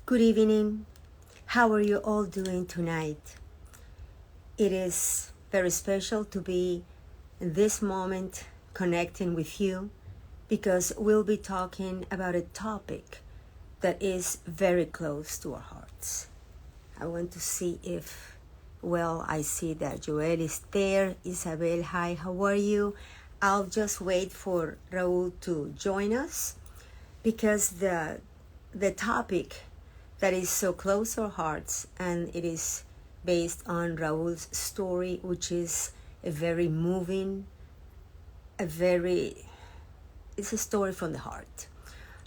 Good evening. How are you all doing tonight? It is very special to be in this moment connecting with you because we'll be talking about a topic that is very close to our hearts. I want to see if, I see that Joel is there. Isabel, hi, how are you? I'll just wait for Raul to join us because the topic that is so close to our hearts, and it is based on Raul's story, which is a very moving, it's a story from the heart.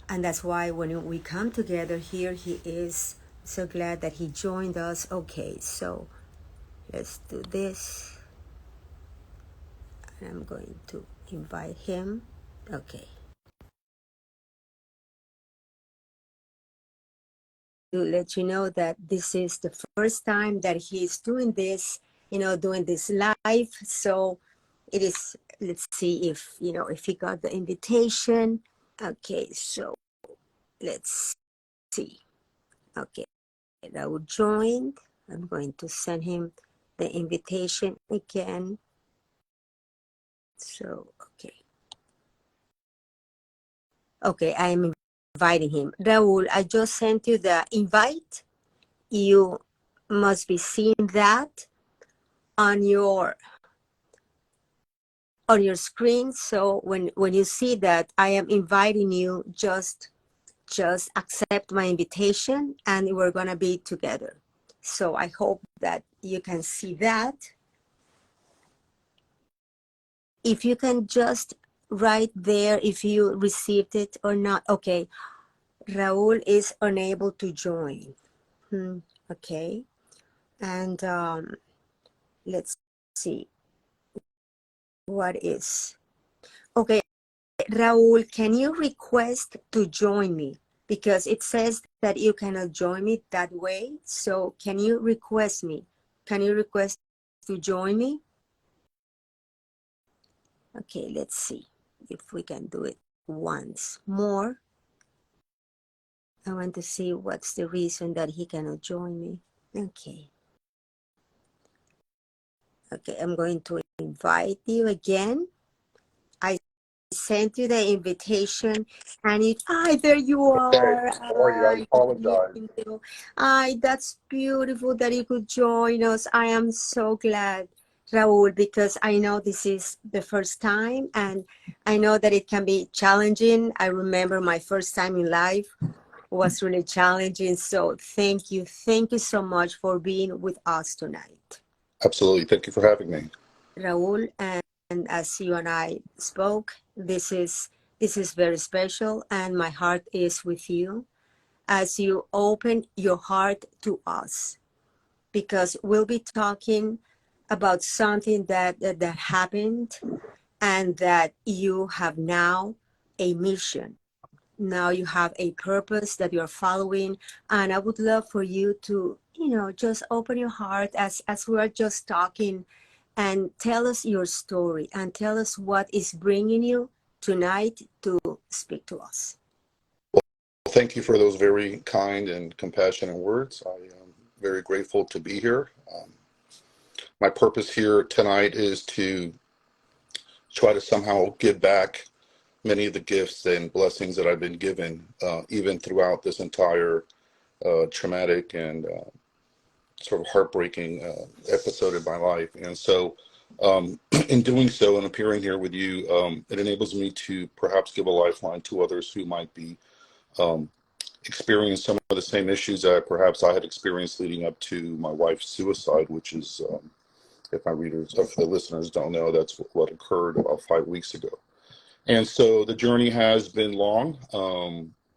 And that's why when we come together here, he is so glad that he joined us. Okay, so let's do this. And I'm going to invite him. Okay. To let you know that this is the first time that he's doing this, doing this live. So it is, let's see if he got the invitation. Okay, so let's see. Okay, Raul joined. I'm going to send him the invitation again. So, okay, I'm inviting him. Raul, I just sent you the invite. You must be seeing that on your screen. So when you see that I am inviting you, just accept my invitation and we're gonna be together. So I hope that you can see that. If you can just write there if you received it or not. Okay, Raul is unable to join. Okay, and let's see what is. Okay, Raul, can you request to join me? Because it says that you cannot join me that way. So can you request me? Can you request to join me? Okay, let's see if we can do it once more. I want to see what's the reason that he cannot join me. Okay. Okay, I'm going to invite you again. I sent you the invitation and there you are. Okay, sorry, I apologize. That's beautiful that you could join us. I am so glad, Raul, because I know this is the first time and I know that it can be challenging. I remember my first time in life was really challenging. So thank you so much for being with us tonight. Absolutely. Thank you for having me. Raul, and as you and I spoke, this is very special, and my heart is with you as you open your heart to us, because we'll be talking about something that happened, and that you have now a mission. Now you have a purpose that you're following, and I would love for you to, just open your heart as we're just talking, and tell us your story and tell us what is bringing you tonight to speak to us. Well, thank you for those very kind and compassionate words. I am very grateful to be here. My purpose here tonight is to try to somehow give back many of the gifts and blessings that I've been given, even throughout this entire traumatic and sort of heartbreaking episode in my life. And so, in doing so and appearing here with you, it enables me to perhaps give a lifeline to others who might be experiencing some of the same issues that perhaps I had experienced leading up to my wife's suicide, which is, if the listeners don't know, that's what occurred about 5 weeks ago. And so the journey has been long.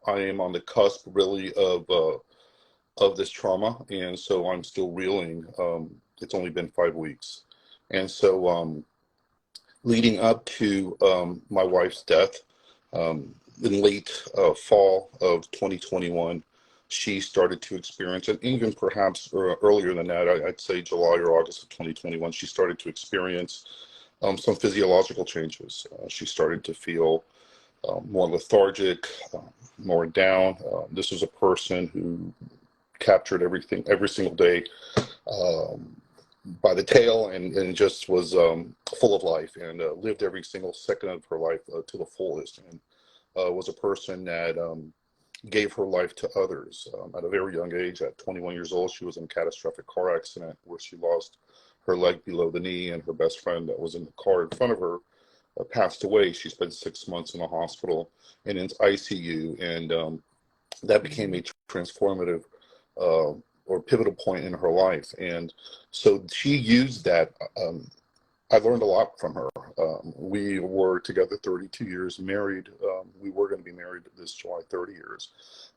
I am on the cusp, really, of this trauma, and so I'm still reeling. It's only been 5 weeks, and so leading up to my wife's death, in late fall of 2021, she started to experience, and even perhaps earlier than that, I'd say July or August of 2021, she started to experience some physiological changes. She started to feel more lethargic, more down. This was a person who captured everything every single day um, by the tail, and just was full of life, and lived every single second of her life to the fullest, and was a person that gave her life to others. At a very young age, at 21 years old, she was in a catastrophic car accident where she lost her leg below the knee, and her best friend that was in the car in front of her passed away. She spent 6 months in the hospital and in ICU, and that became a transformative uh, or pivotal point in her life. And so she used that. I learned a lot from her. We were together 32 years, married. We were going to be married this July, 30 years.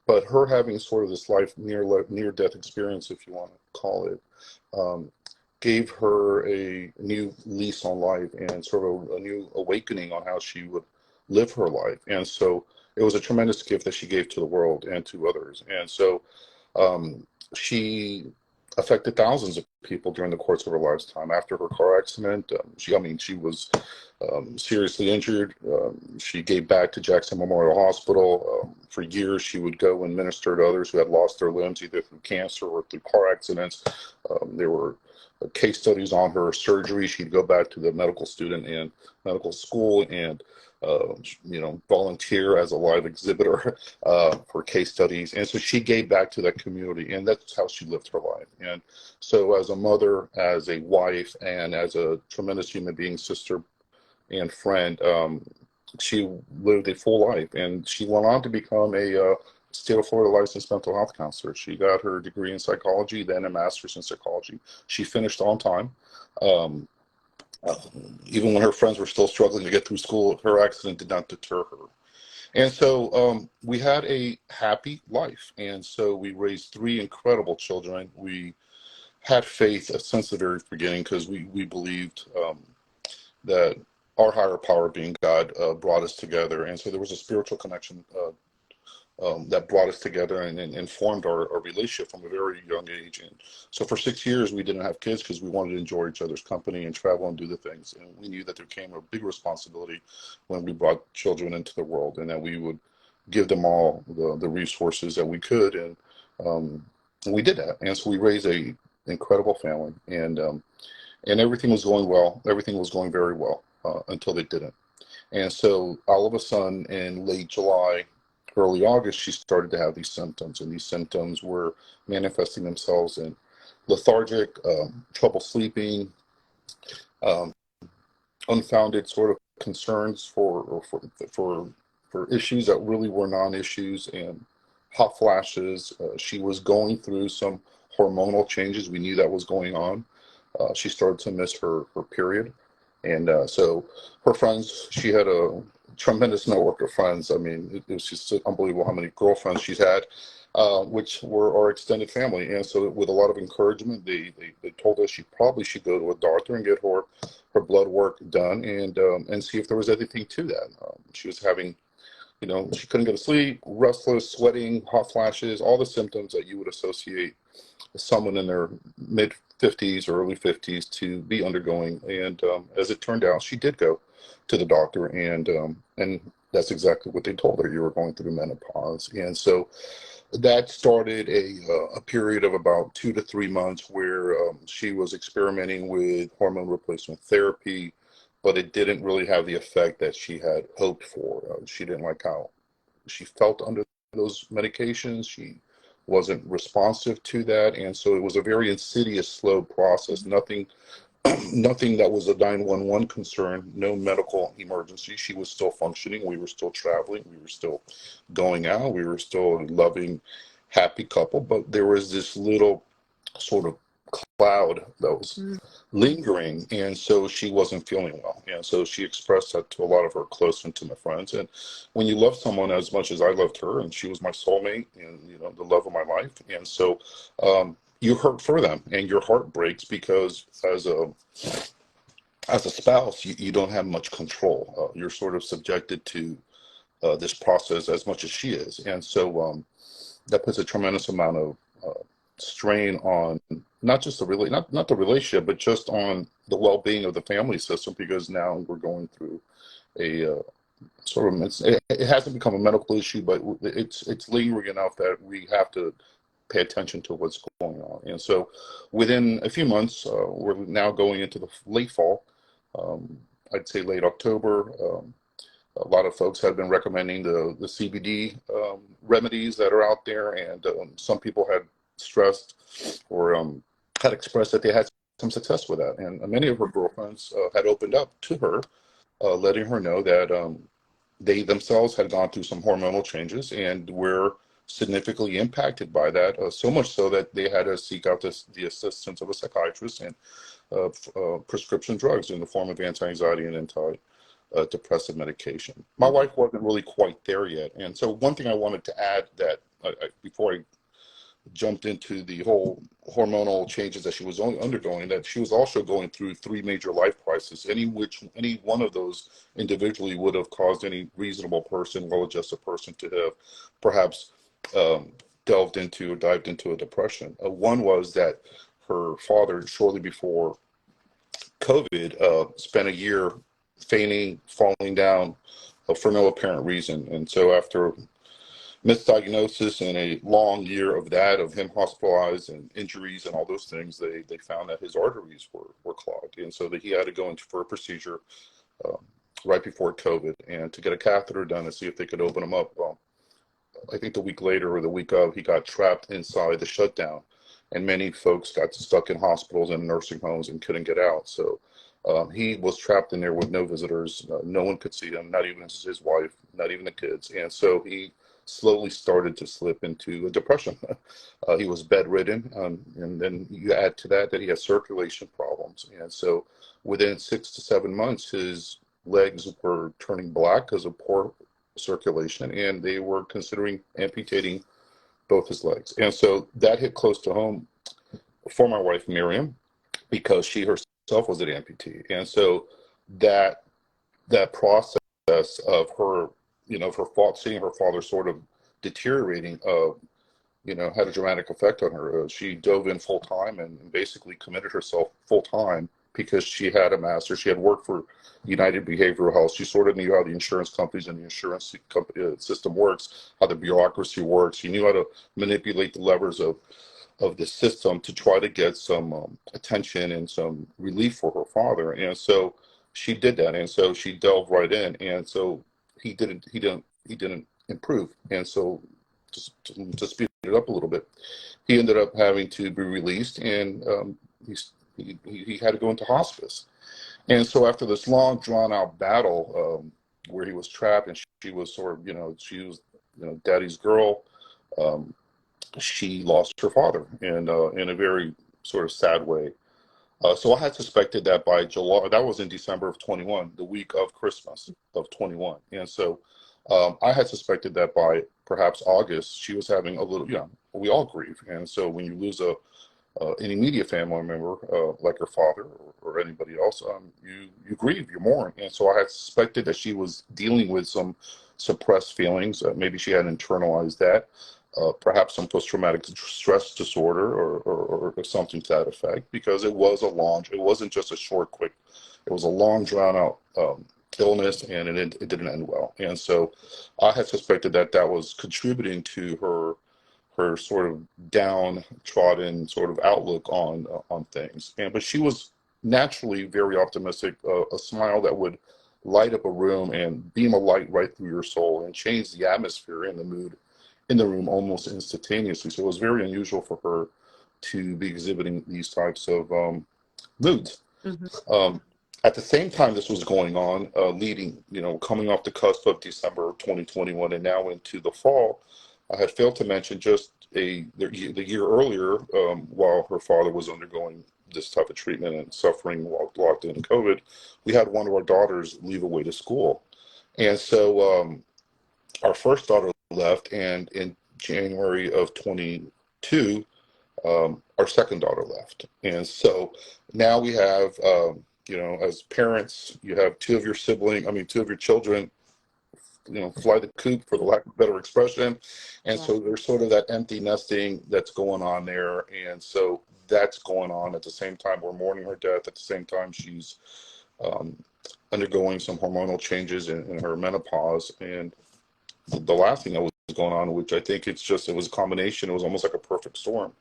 But her having sort of this near death experience, if you want to call it, um, gave her a new lease on life and sort of a new awakening on how she would live her life. And so it was a tremendous gift that she gave to the world and to others. And so she affected thousands of people during the course of her lifetime. After her car accident, she was seriously injured. She gave back to Jackson Memorial Hospital. For years, she would go and minister to others who had lost their limbs either through cancer or through car accidents. There were case studies on her surgery. She'd go back to the medical student and medical school and volunteer as a live exhibitor for case studies. And so she gave back to that community, and that's how she lived her life. And so as a mother, as a wife, and as a tremendous human being, sister, and friend, she lived a full life. And she went on to become a state of Florida licensed mental health counselor. She got her degree in psychology, then a master's in psychology. She finished on time. Um, Even when her friends were still struggling to get through school, her accident did not deter her. And so we had a happy life. And so we raised three incredible children. We had faith since the very beginning because we believed that our higher power, being God, brought us together. And so there was a spiritual connection that brought us together and formed our relationship from a very young age. And so for 6 years, we didn't have kids because we wanted to enjoy each other's company and travel and do the things. And we knew that there came a big responsibility when we brought children into the world, and that we would give them all the resources that we could. And we did that. And so we raised a incredible family, and everything was going well. Everything was going very well until they didn't. And so all of a sudden in late July, early August, she started to have these symptoms, and these symptoms were manifesting themselves in lethargic, trouble sleeping, um, unfounded sort of concerns for issues that really were non-issues, and hot flashes. She was going through some hormonal changes. We knew that was going on. She started to miss her period. And so her friends, she had a tremendous network of friends. I mean, it was just unbelievable how many girlfriends she's had, which were our extended family. And so with a lot of encouragement, they told us she probably should go to a doctor and get her blood work done, and see if there was anything to that. She was having, she couldn't go to sleep, restless, sweating, hot flashes, all the symptoms that you would associate someone in their mid 50s or early 50s to be undergoing. And as it turned out, she did go to the doctor, and that's exactly what they told her: you were going through menopause. And so that started a period of about 2 to 3 months where she was experimenting with hormone replacement therapy, but it didn't really have the effect that she had hoped for. She didn't like how she felt under those medications. She wasn't responsive to that, and so it was a very insidious, slow process. Nothing, nothing that was a 911 concern. No medical emergency. She was still functioning. We were still traveling. We were still going out. We were still a loving, happy couple. But there was this little sort of cloud that was lingering, and so she wasn't feeling well. And so she expressed that to a lot of her close, intimate friends. And when you love someone as much as I loved her, and she was my soulmate and the love of my life, and so you hurt for them, and your heart breaks because as a spouse, you don't have much control. You're sort of subjected to this process as much as she is, and so that puts a tremendous amount of strain on not just not the relationship, but just on the well-being of the family system, because now we're going through a it hasn't become a medical issue, but it's lingering enough that we have to pay attention to what's going on. And so within a few months, we're now going into the late fall, I'd say late October. A lot of folks have been recommending the CBD remedies that are out there, and some people had stressed or had expressed that they had some success with that. And many of her girlfriends had opened up to her, letting her know that they themselves had gone through some hormonal changes and were significantly impacted by that, so much so that they had to seek out the assistance of a psychiatrist and prescription drugs in the form of anti-anxiety and anti-depressive medication. My wife wasn't really quite there yet. And so one thing I wanted to add that before I jumped into the whole hormonal changes that she was undergoing, that she was also going through three major life crises, any one of those individually would have caused any reasonable person, well-adjusted person, to have perhaps dived into a depression. One was that her father, shortly before COVID, spent a year fainting, falling down for no apparent reason. And so after misdiagnosis and a long year of that, of him hospitalized and injuries and all those things, they found that his arteries were clogged. And so that he had to go in for a procedure right before COVID and to get a catheter done and see if they could open him up. Well, I think the week later or the week of, he got trapped inside the shutdown. And many folks got stuck in hospitals and nursing homes and couldn't get out. So he was trapped in there with no visitors. No one could see him, not even his wife, not even the kids. And so he slowly started to slip into a depression. He was bedridden, and then you add to that he has circulation problems. And so within 6 to 7 months, his legs were turning black because of poor circulation, and they were considering amputating both his legs. And so that hit close to home for my wife, Miriam, because she herself was an amputee. And so that process of her, seeing her father sort of deteriorating, had a dramatic effect on her. She dove in full time and basically committed herself full time because she had a master. She had worked for United Behavioral Health. She sort of knew how the insurance companies and the insurance system works, how the bureaucracy works. She knew how to manipulate the levers of the system to try to get some attention and some relief for her father. And so she did that. And so she delved right in. And so he didn't improve. And so just to speed it up a little bit, he ended up having to be released, and he had to go into hospice. And so after this long drawn out battle, where he was trapped and she was sort of, she was, daddy's girl, she lost her father in a very sort of sad way. So I had suspected that by July, that was in December of 21, the week of Christmas of 21. And so I had suspected that by perhaps August, she was having a little, we all grieve. And so when you lose an immediate family member, like her father or anybody else, you grieve, you mourn. And so I had suspected that she was dealing with some suppressed feelings. Maybe she had internalized that. Perhaps some post-traumatic stress disorder or something to that effect, because it wasn't just a short, quick, it was a long, drawn-out illness, and it didn't end well. And so I had suspected that was contributing to her sort of downtrodden sort of outlook on things. But she was naturally very optimistic, a smile that would light up a room and beam a light right through your soul and change the atmosphere and the mood in the room almost instantaneously. So it was very unusual for her to be exhibiting these types of moods. Mm-hmm. At the same time this was going on, coming off the cusp of December 2021 and now into the fall, I had failed to mention just the year earlier, while her father was undergoing this type of treatment and suffering while locked in COVID, we had one of our daughters leave away to school. And so our first daughter left, and in January of 22, our second daughter left. And so now we have, as parents, you have two of your children, fly the coop, for the lack of a better expression. And so there's sort of that empty nesting that's going on there. And so that's going on at the same time we're mourning her death. At the same time, she's undergoing some hormonal changes in her menopause. And the last thing that was going on, which I think it was a combination. It was almost like a perfect storm.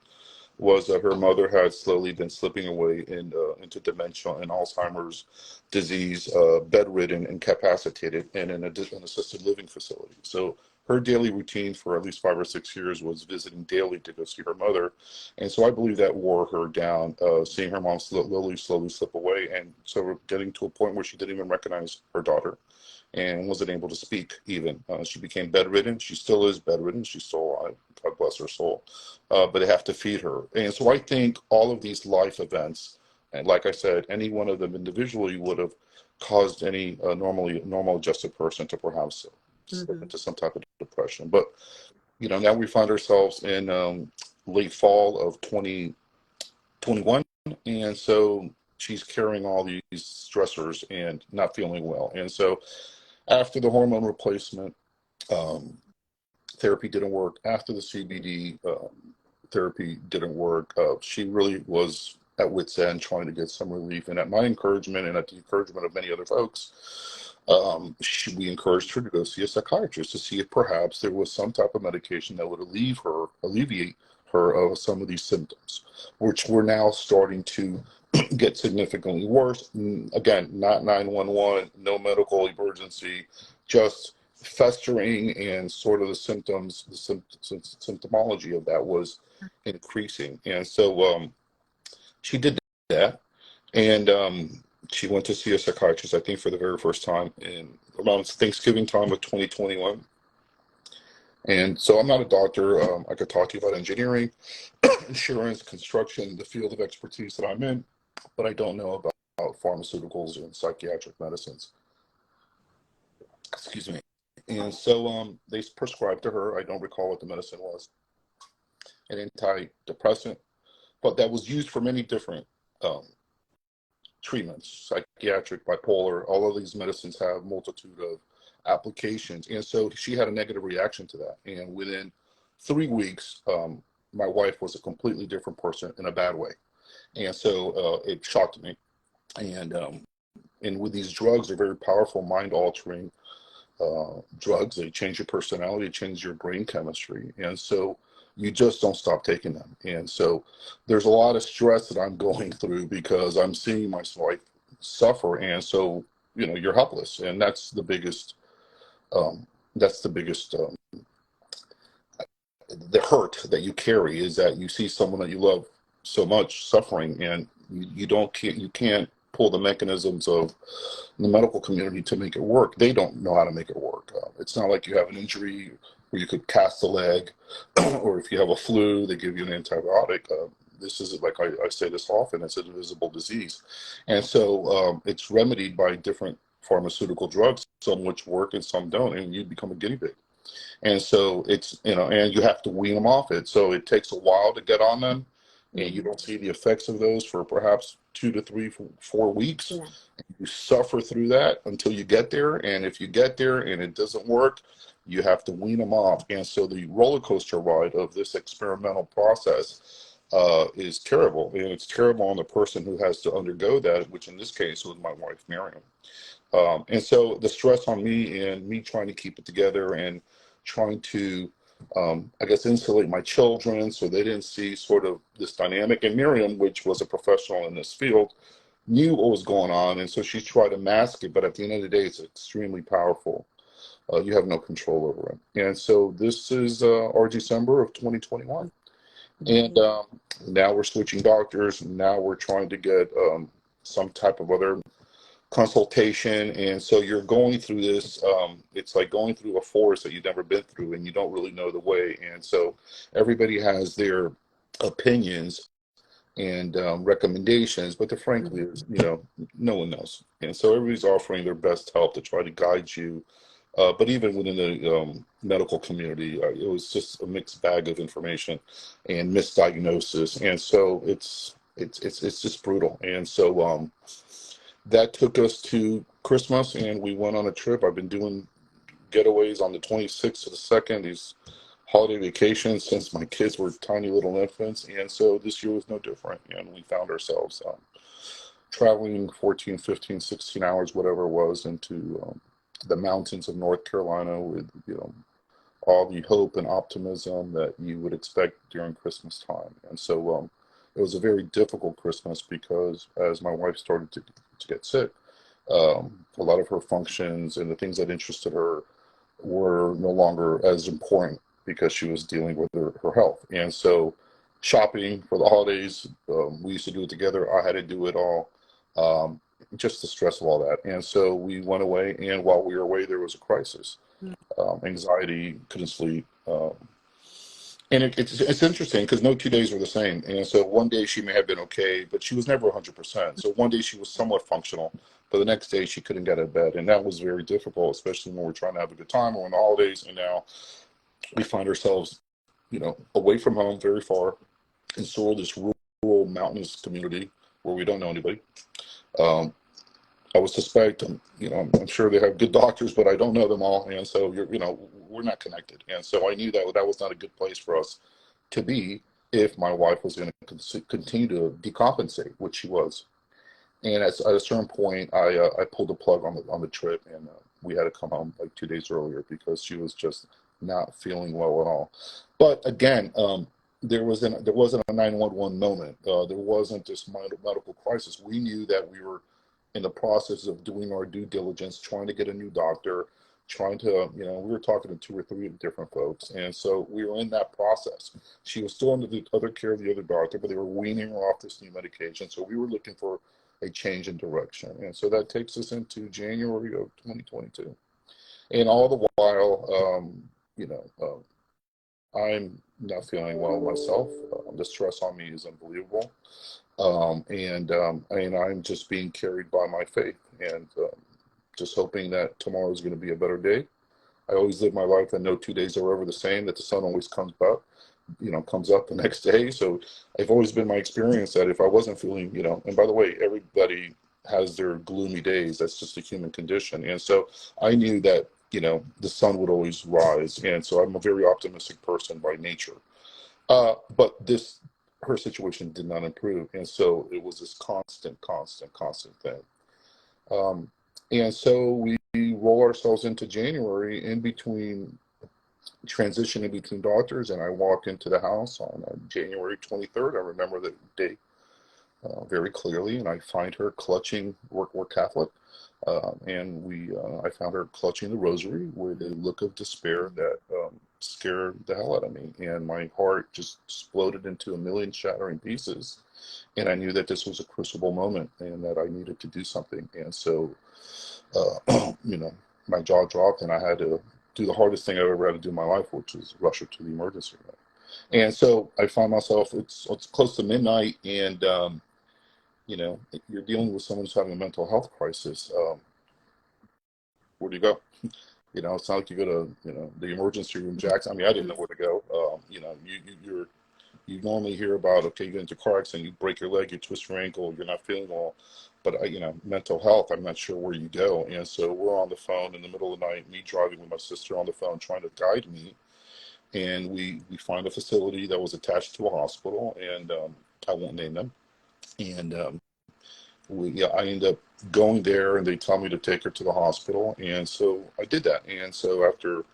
Was that her mother had slowly been slipping away into dementia and Alzheimer's disease, bedridden, incapacitated, and in an assisted living facility. So her daily routine for at least 5 or 6 years was visiting daily to go see her mother. And so I believe that wore her down, seeing her mom slowly slip away. And so we're getting to a point where she didn't even recognize her daughter and wasn't able to speak even. She became bedridden. She still is bedridden. She's still alive. God bless her soul. But they have to feed her. And so I think all of these life events, and like I said, any one of them individually would have caused any normal adjusted person to perhaps slip Mm-hmm. into some type of depression. But now we find ourselves in late fall of 2021, and so she's carrying all these stressors and not feeling well. And so after the hormone replacement, um, therapy didn't work. After the CBD therapy didn't work, she really was at wit's end trying to get some relief. And at my encouragement and at the encouragement of many other folks, we encouraged her to go see a psychiatrist to see if perhaps there was some type of medication that would alleviate her of some of these symptoms, which were now starting to get significantly worse. Again, not 911, no medical emergency, just festering, and sort of the symptoms, symptomology of that was increasing. And so she did that, and she went to see a psychiatrist, I think, for the very first time in around Thanksgiving time of 2021. And so I'm not a doctor. I could talk to you about engineering, insurance, construction, the field of expertise that I'm in, but I don't know about pharmaceuticals and psychiatric medicines. Excuse me. And so they prescribed to her, I don't recall what the medicine was, an antidepressant, but that was used for many different um, treatments, psychiatric, bipolar. All of these medicines have multitude of applications. And so she had a negative reaction to that. And within 3 weeks, my wife was a completely different person in a bad way. And so it shocked me. And and with these drugs, they're very powerful, mind-altering drugs. They change your personality, change your brain chemistry, and so you just don't stop taking them. And so there's a lot of stress that I'm going through because I'm seeing my wife suffer, and so you're helpless, and um, that's the biggest the hurt that you carry is that you see someone that you love so much suffering, and you can't pull the mechanisms of the medical community to make it work. They don't know how to make it work. It's not like you have an injury where you could cast a leg, or if you have a flu, they give you an antibiotic. This is, like I say this often, it's an invisible disease. And so it's remedied by different pharmaceutical drugs, some which work and some don't, and you become a guinea pig. And so and you have to wean them off it. So it takes a while to get on them, and you Mm-hmm. don't see the effects of those for perhaps 2 to 3, 4 weeks. Yeah. You suffer through that until you get there. And if you get there and it doesn't work, you have to wean them off. And so the roller coaster ride of this experimental process is terrible. And it's terrible on the person who has to undergo that, which in this case was my wife, Miriam. And so the stress on me and me trying to keep it together and trying to, I guess, insulate my children so they didn't see sort of this dynamic. And Miriam, which was a professional in this field, knew what was going on. And so she tried to mask it. But at the end of the day, it's extremely powerful. You have no control over it. And so this is our December of 2021. And Mm-hmm. now we're switching doctors. Now we're trying to get some type of other consultation. And so you're going through this, it's like going through a forest that you've never been through and you don't really know the way. And so everybody has their opinions and recommendations, but the frankly is, no one knows. And so everybody's offering their best help to try to guide you. But even within the medical community, it was just a mixed bag of information and misdiagnosis. And so it's just brutal. And so that took us to Christmas, and we went on a trip. I've been doing getaways on the 26th to the 2nd, these holiday vacations since my kids were tiny little infants. And so this year was no different. And we found ourselves traveling 14, 15, 16 hours, whatever it was, into the mountains of North Carolina with, all the hope and optimism that you would expect during Christmas time. And so it was a very difficult Christmas because as my wife started to get sick, a lot of her functions and the things that interested her were no longer as important because she was dealing with her health. And so shopping for the holidays, we used to do it together. I had to do it all, um, just the stress of all that. And so we went away, and while we were away, there was a crisis. Anxiety, couldn't sleep. And it's interesting because no 2 days were the same. And so one day she may have been okay, but she was never 100%. So one day she was somewhat functional, but the next day she couldn't get out of bed. And that was very difficult, especially when we're trying to have a good time or on the holidays. And now we find ourselves, away from home, very far, in sort of this rural mountainous community where we don't know anybody. Um, I would suspect, I'm sure they have good doctors, but I don't know them all, and so we're not connected. And so I knew that that was not a good place for us to be if my wife was going to continue to decompensate, which she was. And at a certain point, I pulled the plug on the trip, and we had to come home like 2 days earlier because she was just not feeling well at all. But again, there wasn't a 911 moment. There wasn't this medical crisis. We knew that we were in the process of doing our due diligence, trying to get a new doctor, trying to, we were talking to 2 or 3 different folks. And so we were in that process. She was still under the other care of the other doctor, but they were weaning her off this new medication. So we were looking for a change in direction. And so that takes us into January of 2022. And all the while, I'm not feeling well myself. The stress on me is unbelievable. And I'm just being carried by my faith and just hoping that tomorrow is going to be a better day. I always live my life and no 2 days are ever the same, that the sun always comes up the next day. So I've always been my experience that if I wasn't feeling, and by the way, everybody has their gloomy days. That's just a human condition. And so I knew that, the sun would always rise. And so I'm a very optimistic person by nature. But her situation did not improve. And so it was this constant thing. Um, and so we roll ourselves into January in between transitioning between doctors, and I walk into the house on January 23rd. I remember the day very clearly, and I find her clutching. We're Catholic, and I found her clutching the rosary with a look of despair that scared the hell out of me, and my heart just exploded into a million shattering pieces. And I knew that this was a crucible moment, and that I needed to do something. And so, my jaw dropped, and I had to do the hardest thing I've ever had to do in my life, which is rush her to the emergency room. And so I find myself, it's close to midnight, and you're dealing with someone who's having a mental health crisis. Where do you go? It's not like you go to, the emergency room, Jackson. I mean, I didn't know where to go. You normally hear about, okay, you get into a car accident, you break your leg, you twist your ankle, you're not feeling well. But, mental health, I'm not sure where you go. And so we're on the phone in the middle of the night, me driving with my sister on the phone, trying to guide me. And we find a facility that was attached to a hospital, and I won't name them. And I end up going there, and they tell me to take her to the hospital. And so I did that. And so after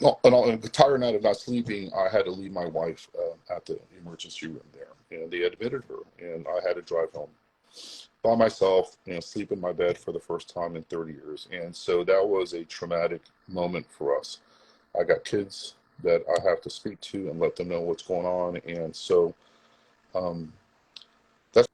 a tired night of not sleeping, I had to leave my wife at the emergency room there, and they admitted her, and I had to drive home by myself and sleep in my bed for the first time in 30 years. And so that was a traumatic moment for us. I got kids that I have to speak to and let them know what's going on. And so um, that's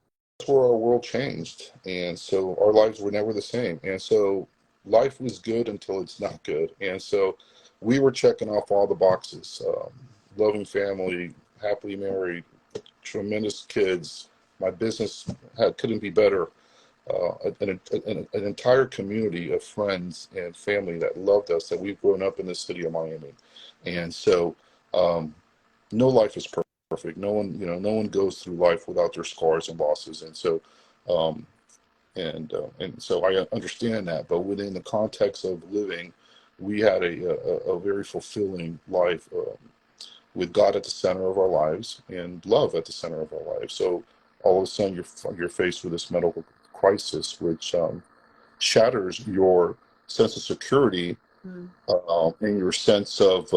where our world changed. And so our lives were never the same. And so life was good until it's not good. And so we were checking off all the boxes, loving family, happily married, tremendous kids. My business couldn't be better. An entire community of friends and family that loved us, that we've grown up in the city of Miami. And so no life is perfect. No one goes through life without their scars and losses. And so um, and so I understand that. But within the context of living, we had a very fulfilling life, with God at the center of our lives and love at the center of our lives. So all of a sudden you're faced with this medical crisis, which shatters your sense of security Mm. and your sense of,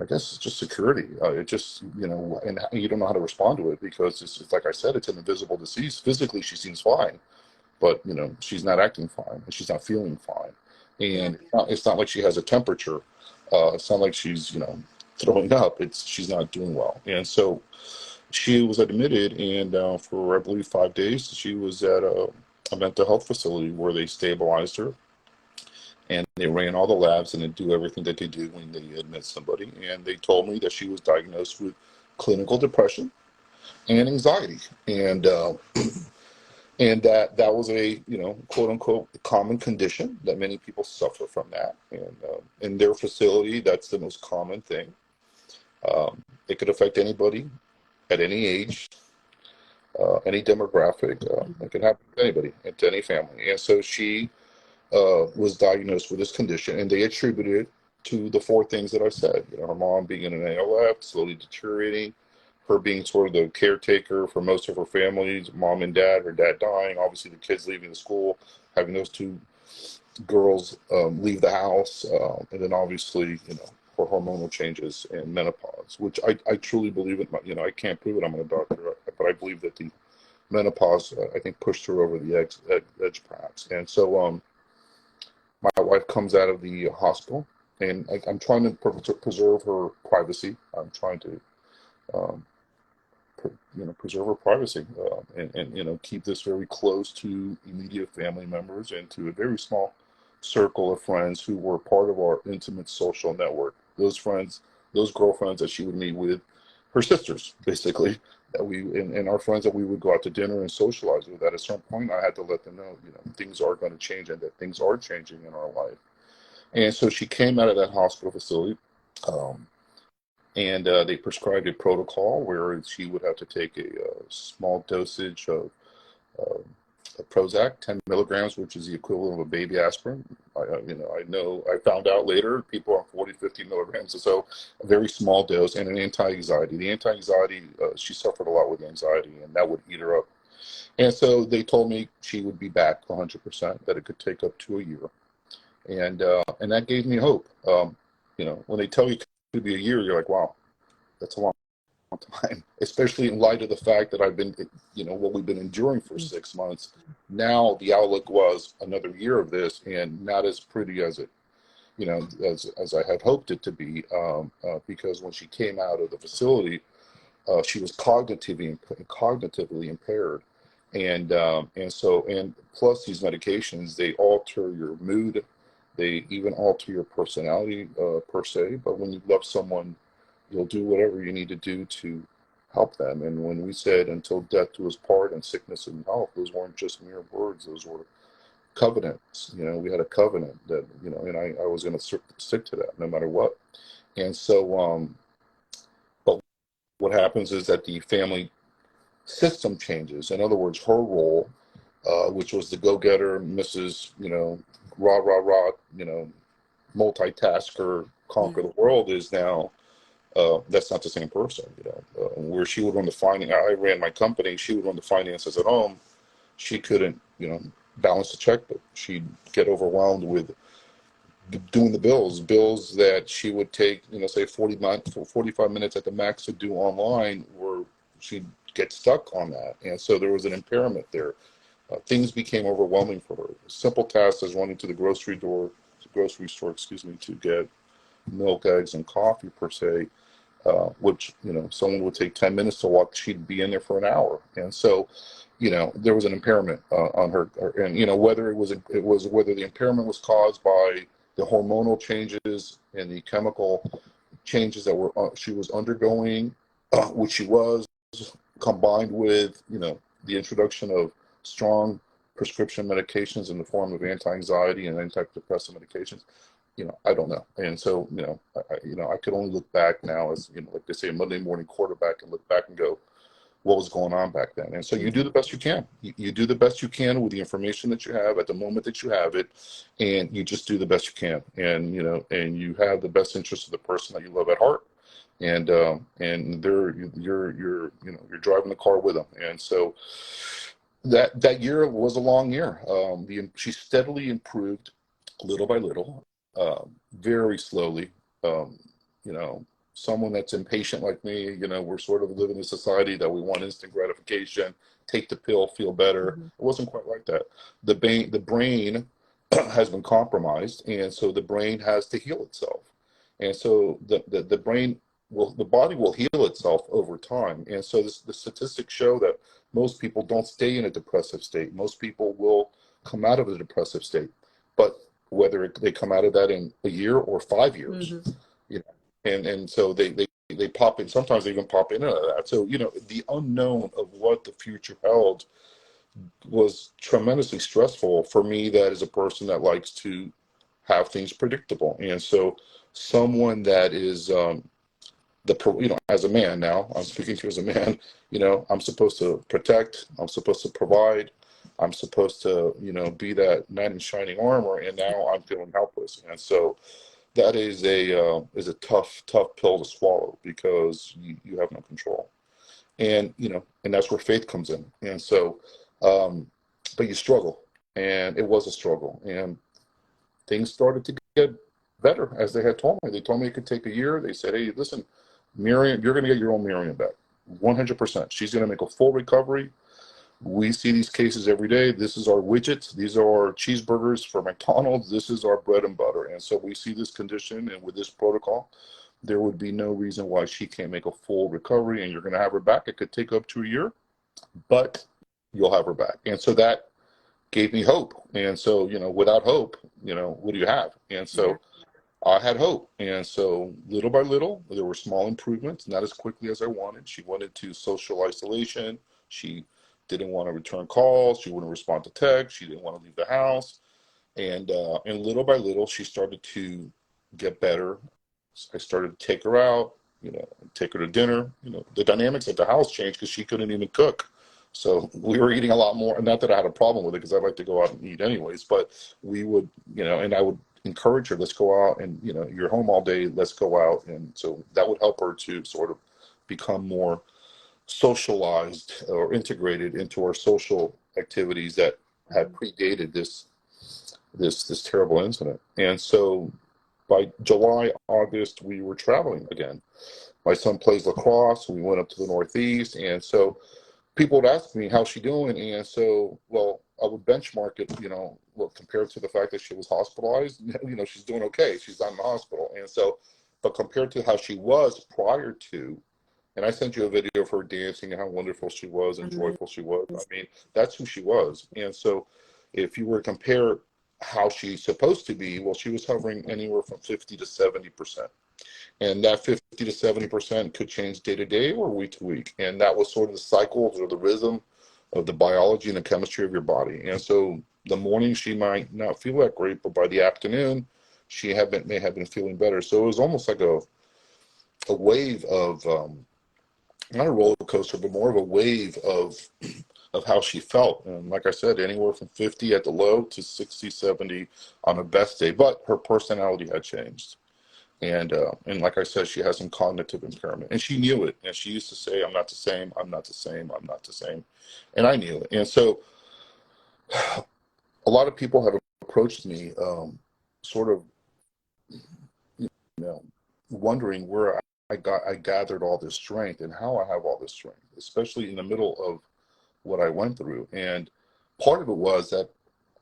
I guess, it's just security. It just, and you don't know how to respond to it because it's like I said, it's an invisible disease. Physically, she seems fine, but she's not acting fine and she's not feeling fine, Yeah. and it's not like she has a temperature. It's not like she's throwing up. It's she's not doing well, and so she was admitted, and for I believe 5 days she was at a mental health facility where they stabilized her and they ran all the labs and they do everything that they do when they admit somebody, and they told me that she was diagnosed with clinical depression and anxiety, and that was a quote unquote common condition that many people suffer from that, and in their facility that's the most common thing. It could affect anybody at any age, any demographic. It can happen to anybody and to any family, and so she was diagnosed with this condition, and they attributed it to the four things that I said. Her mom being in an ALF, slowly deteriorating, her being sort of the caretaker for most of her families, mom and dad, her dad dying, obviously the kids leaving the school, having those two girls leave the house, and then obviously, her hormonal changes and menopause, which I truly believe in. I can't prove it. I'm not a doctor, but I believe that the menopause, I think, pushed her over the edge perhaps. And so, my wife comes out of the hospital, and I'm trying to preserve her privacy. I'm trying to, um, preserve her privacy, and keep this very close to immediate family members and to a very small circle of friends who were part of our intimate social network. Those friends, those girlfriends that she would meet with, her sisters, basically, that and our friends that we would go out to dinner and socialize with. At a certain point, I had to let them know, things are going to change and that things are changing in our life. And so she came out of that hospital facility. Um, and they prescribed a protocol where she would have to take a small dosage uh, of Prozac, 10 milligrams, which is the equivalent of a baby aspirin. I found out later people on 40, 50 milligrams or so, a very small dose, and an anti-anxiety. The anti-anxiety, she suffered a lot with anxiety, and that would eat her up. And so they told me she would be back 100%, that it could take up to a year. And that gave me hope. When they tell you it could be a year, you're like, wow, that's a long time, especially in light of the fact that I've been, what we've been enduring for 6 months. Now the outlook was another year of this, and not as pretty as it, as I had hoped it to be, because when she came out of the facility, she was cognitively impaired, and plus these medications, they alter your mood, they even alter your personality, per se. But when you love someone, you'll do whatever you need to do to help them. And when we said until death do us part and sickness and health, those weren't just mere words; those were covenants. We had a covenant that and I was going to stick to that no matter what. And so, but what happens is that the family system changes. In other words, her role, which was the go-getter, Mrs. Rah rah rah, multitasker, Yeah. conquer the world, is now that's not the same person. Where she would run the finance, I ran my company. She would run the finances at home. She couldn't, balance the checkbook. She'd get overwhelmed with doing the bills that she would take, say 45 minutes at the max to do online, where she'd get stuck on that. And so there was an impairment there. Things became overwhelming for her. Simple tasks as running to the grocery store, excuse me, to get milk, eggs, and coffee per se, which someone would take 10 minutes to walk, she'd be in there for an hour. And so there was an impairment on and whether whether the impairment was caused by the hormonal changes and the chemical changes that were she was undergoing, which she was, combined with the introduction of strong prescription medications in the form of anti-anxiety and antidepressant medications. I don't know. And so, I could only look back now as, like they say, a Monday morning quarterback, and look back and go, what was going on back then? And so you do the best you can. You do the best you can with the information that you have at the moment that you have it, and you just do the best you can. And, and you have the best interest of the person that you love at heart. And you're driving the car with them. And so that year was a long year. She steadily improved little by little, very slowly. Um, you know, someone that's impatient like me, we're sort of living in a society that we want instant gratification, take the pill, feel better. It Mhm. wasn't quite like that. The brain has been compromised, and so the brain has to heal itself. And so the brain the body will heal itself over time. And so the statistics show that most people don't stay in a depressive state. Most people will come out of a depressive state. But whether they come out of that in a year or 5 years, Mhm. and so they pop in. Sometimes they even pop in and out of that. So the unknown of what the future held was tremendously stressful for me. That is a person that likes to have things predictable, and so someone that is as a man, now I'm speaking to you as a man, I'm supposed to protect, I'm supposed to provide, I'm supposed to be that knight in shining armor, and now I'm feeling helpless. And so that is a tough pill to swallow, because you have no control. And and that's where faith comes in. And so but you struggle, and it was a struggle, and things started to get better, as they had told me. They told me it could take a year. They said, hey, listen, Miriam, you're going to get your own Miriam back, 100%. She's going to make a full recovery. We see these cases every day. This is our widgets. These are our cheeseburgers for McDonald's. This is our bread and butter. And so we see this condition, and with this protocol, there would be no reason why she can't make a full recovery, and you're going to have her back. It could take up to a year, but you'll have her back. And so that gave me hope. And so, without hope, what do you have? And Yeah. so I had hope. And so little by little, there were small improvements, not as quickly as I wanted. She wanted to social isolation. She didn't want to return calls. She wouldn't respond to text. She didn't want to leave the house. And little by little, she started to get better. I started to take her out, take her to dinner. The dynamics at the house changed because she couldn't even cook. So we were eating a lot more. Not that I had a problem with it, because I like to go out and eat anyways, but we would, and I would encourage her, let's go out, and, you're home all day, let's go out. And so that would help her to sort of become more socialized or integrated into our social activities that had Mhm. predated this terrible incident. And so by July, August, we were traveling again. My son plays lacrosse. We went up to the Northeast, and so people would ask me, how's she doing? And so, well, I would benchmark it, well, compared to the fact that she was hospitalized, she's doing okay. She's not in the hospital. And so, but compared to how she was prior to, and I sent you a video of her dancing and how wonderful she was and Amazing. joyful she was. I mean, that's who she was. And so if you were to compare how she's supposed to be, well, she was hovering anywhere from 50 to 70%. And that 50 to 70% could change day to day or week to week. And that was sort of the cycles or the rhythm of the biology and the chemistry of your body. And so the morning she might not feel that great, but by the afternoon, may have been feeling better. So it was almost like a wave of, not a roller coaster, but more of a wave of how she felt. And like I said, anywhere from 50 at the low to 60, 70 on the best day. But her personality had changed. And like I said, she has some cognitive impairment, and she knew it. And she used to say, "I'm not the same. I'm not the same. I'm not the same," and I knew it. And so, a lot of people have approached me, sort of, you know, wondering where I gathered all this strength and how I have all this strength, especially in the middle of what I went through. And part of it was that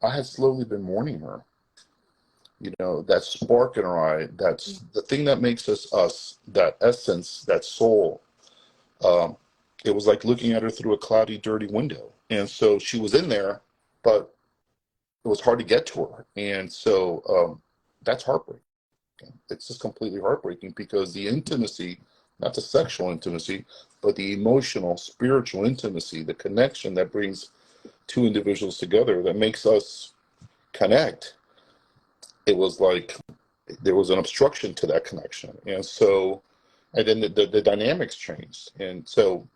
I had slowly been mourning her. That spark in her eye, that's the thing that makes us us, that essence, that soul. Um, it was like looking at her through a cloudy, dirty window. And so she was in there, but it was hard to get to her. And so that's heartbreaking. It's just completely heartbreaking, because the intimacy, not the sexual intimacy, but the emotional, spiritual intimacy, the connection that brings two individuals together, that makes us connect, it was like there was an obstruction to that connection. And so, and then the dynamics changed. And so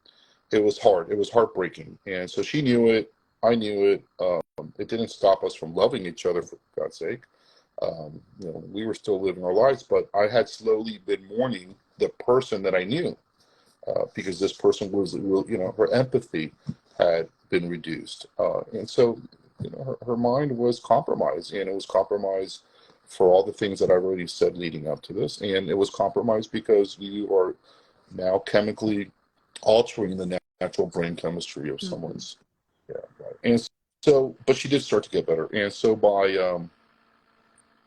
it was hard. It was heartbreaking. And so she knew it. I knew it. It didn't stop us from loving each other, for God's sake. We were still living our lives, but I had slowly been mourning the person that I knew, because this person was, her empathy had been reduced. And so her mind was compromised, and it was compromised for all the things that I've already said leading up to this, and it was compromised because you are now chemically altering the natural brain chemistry of someone's. Yeah, right. And so, but she did start to get better, and so by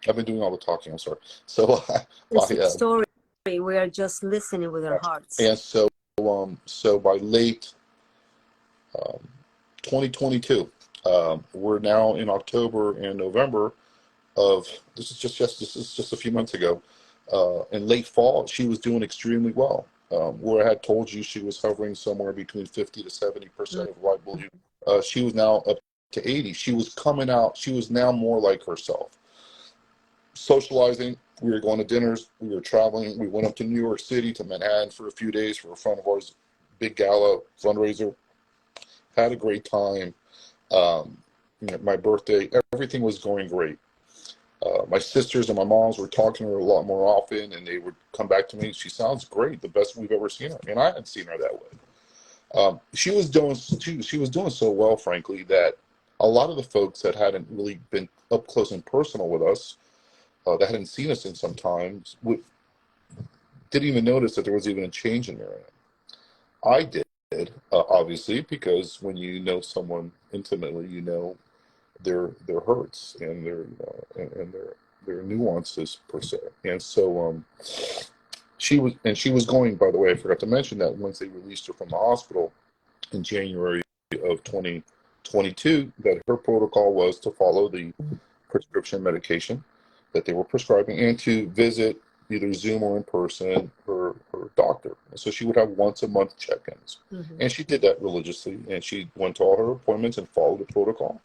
I've been doing all the talking. I'm sorry. So by It's a story. We are just listening with our hearts. and so by late 2022, we're now in October and November of this is just a few months ago. In late fall, she was doing extremely well. Where I had told you she was hovering somewhere between 50 to 70% of what I believe. She was now up to 80. She was coming out. She was now more like herself. Socializing. We were going to dinners. We were traveling. We went up to New York City to Manhattan for a few days for a friend of ours, big gala fundraiser. Had a great time. My birthday, everything was going great. My sisters and my moms were talking to her a lot more often, and they would come back to me. She sounds great, the best we've ever seen her, and I hadn't seen her that way. She was doing so well, frankly, that a lot of the folks that hadn't really been up close and personal with us, that hadn't seen us in some time, didn't even notice that there was even a change in her. I did, obviously, because when you know someone intimately, you know their hurts and their nuances per se. And so she was going. By the way, I forgot to mention that once they released her from the hospital in January of 2022, that her protocol was to follow the prescription medication that they were prescribing and to visit either Zoom or in person her doctor. And so she would have once a month check-ins, and she did that religiously, and she went to all her appointments and followed the protocol.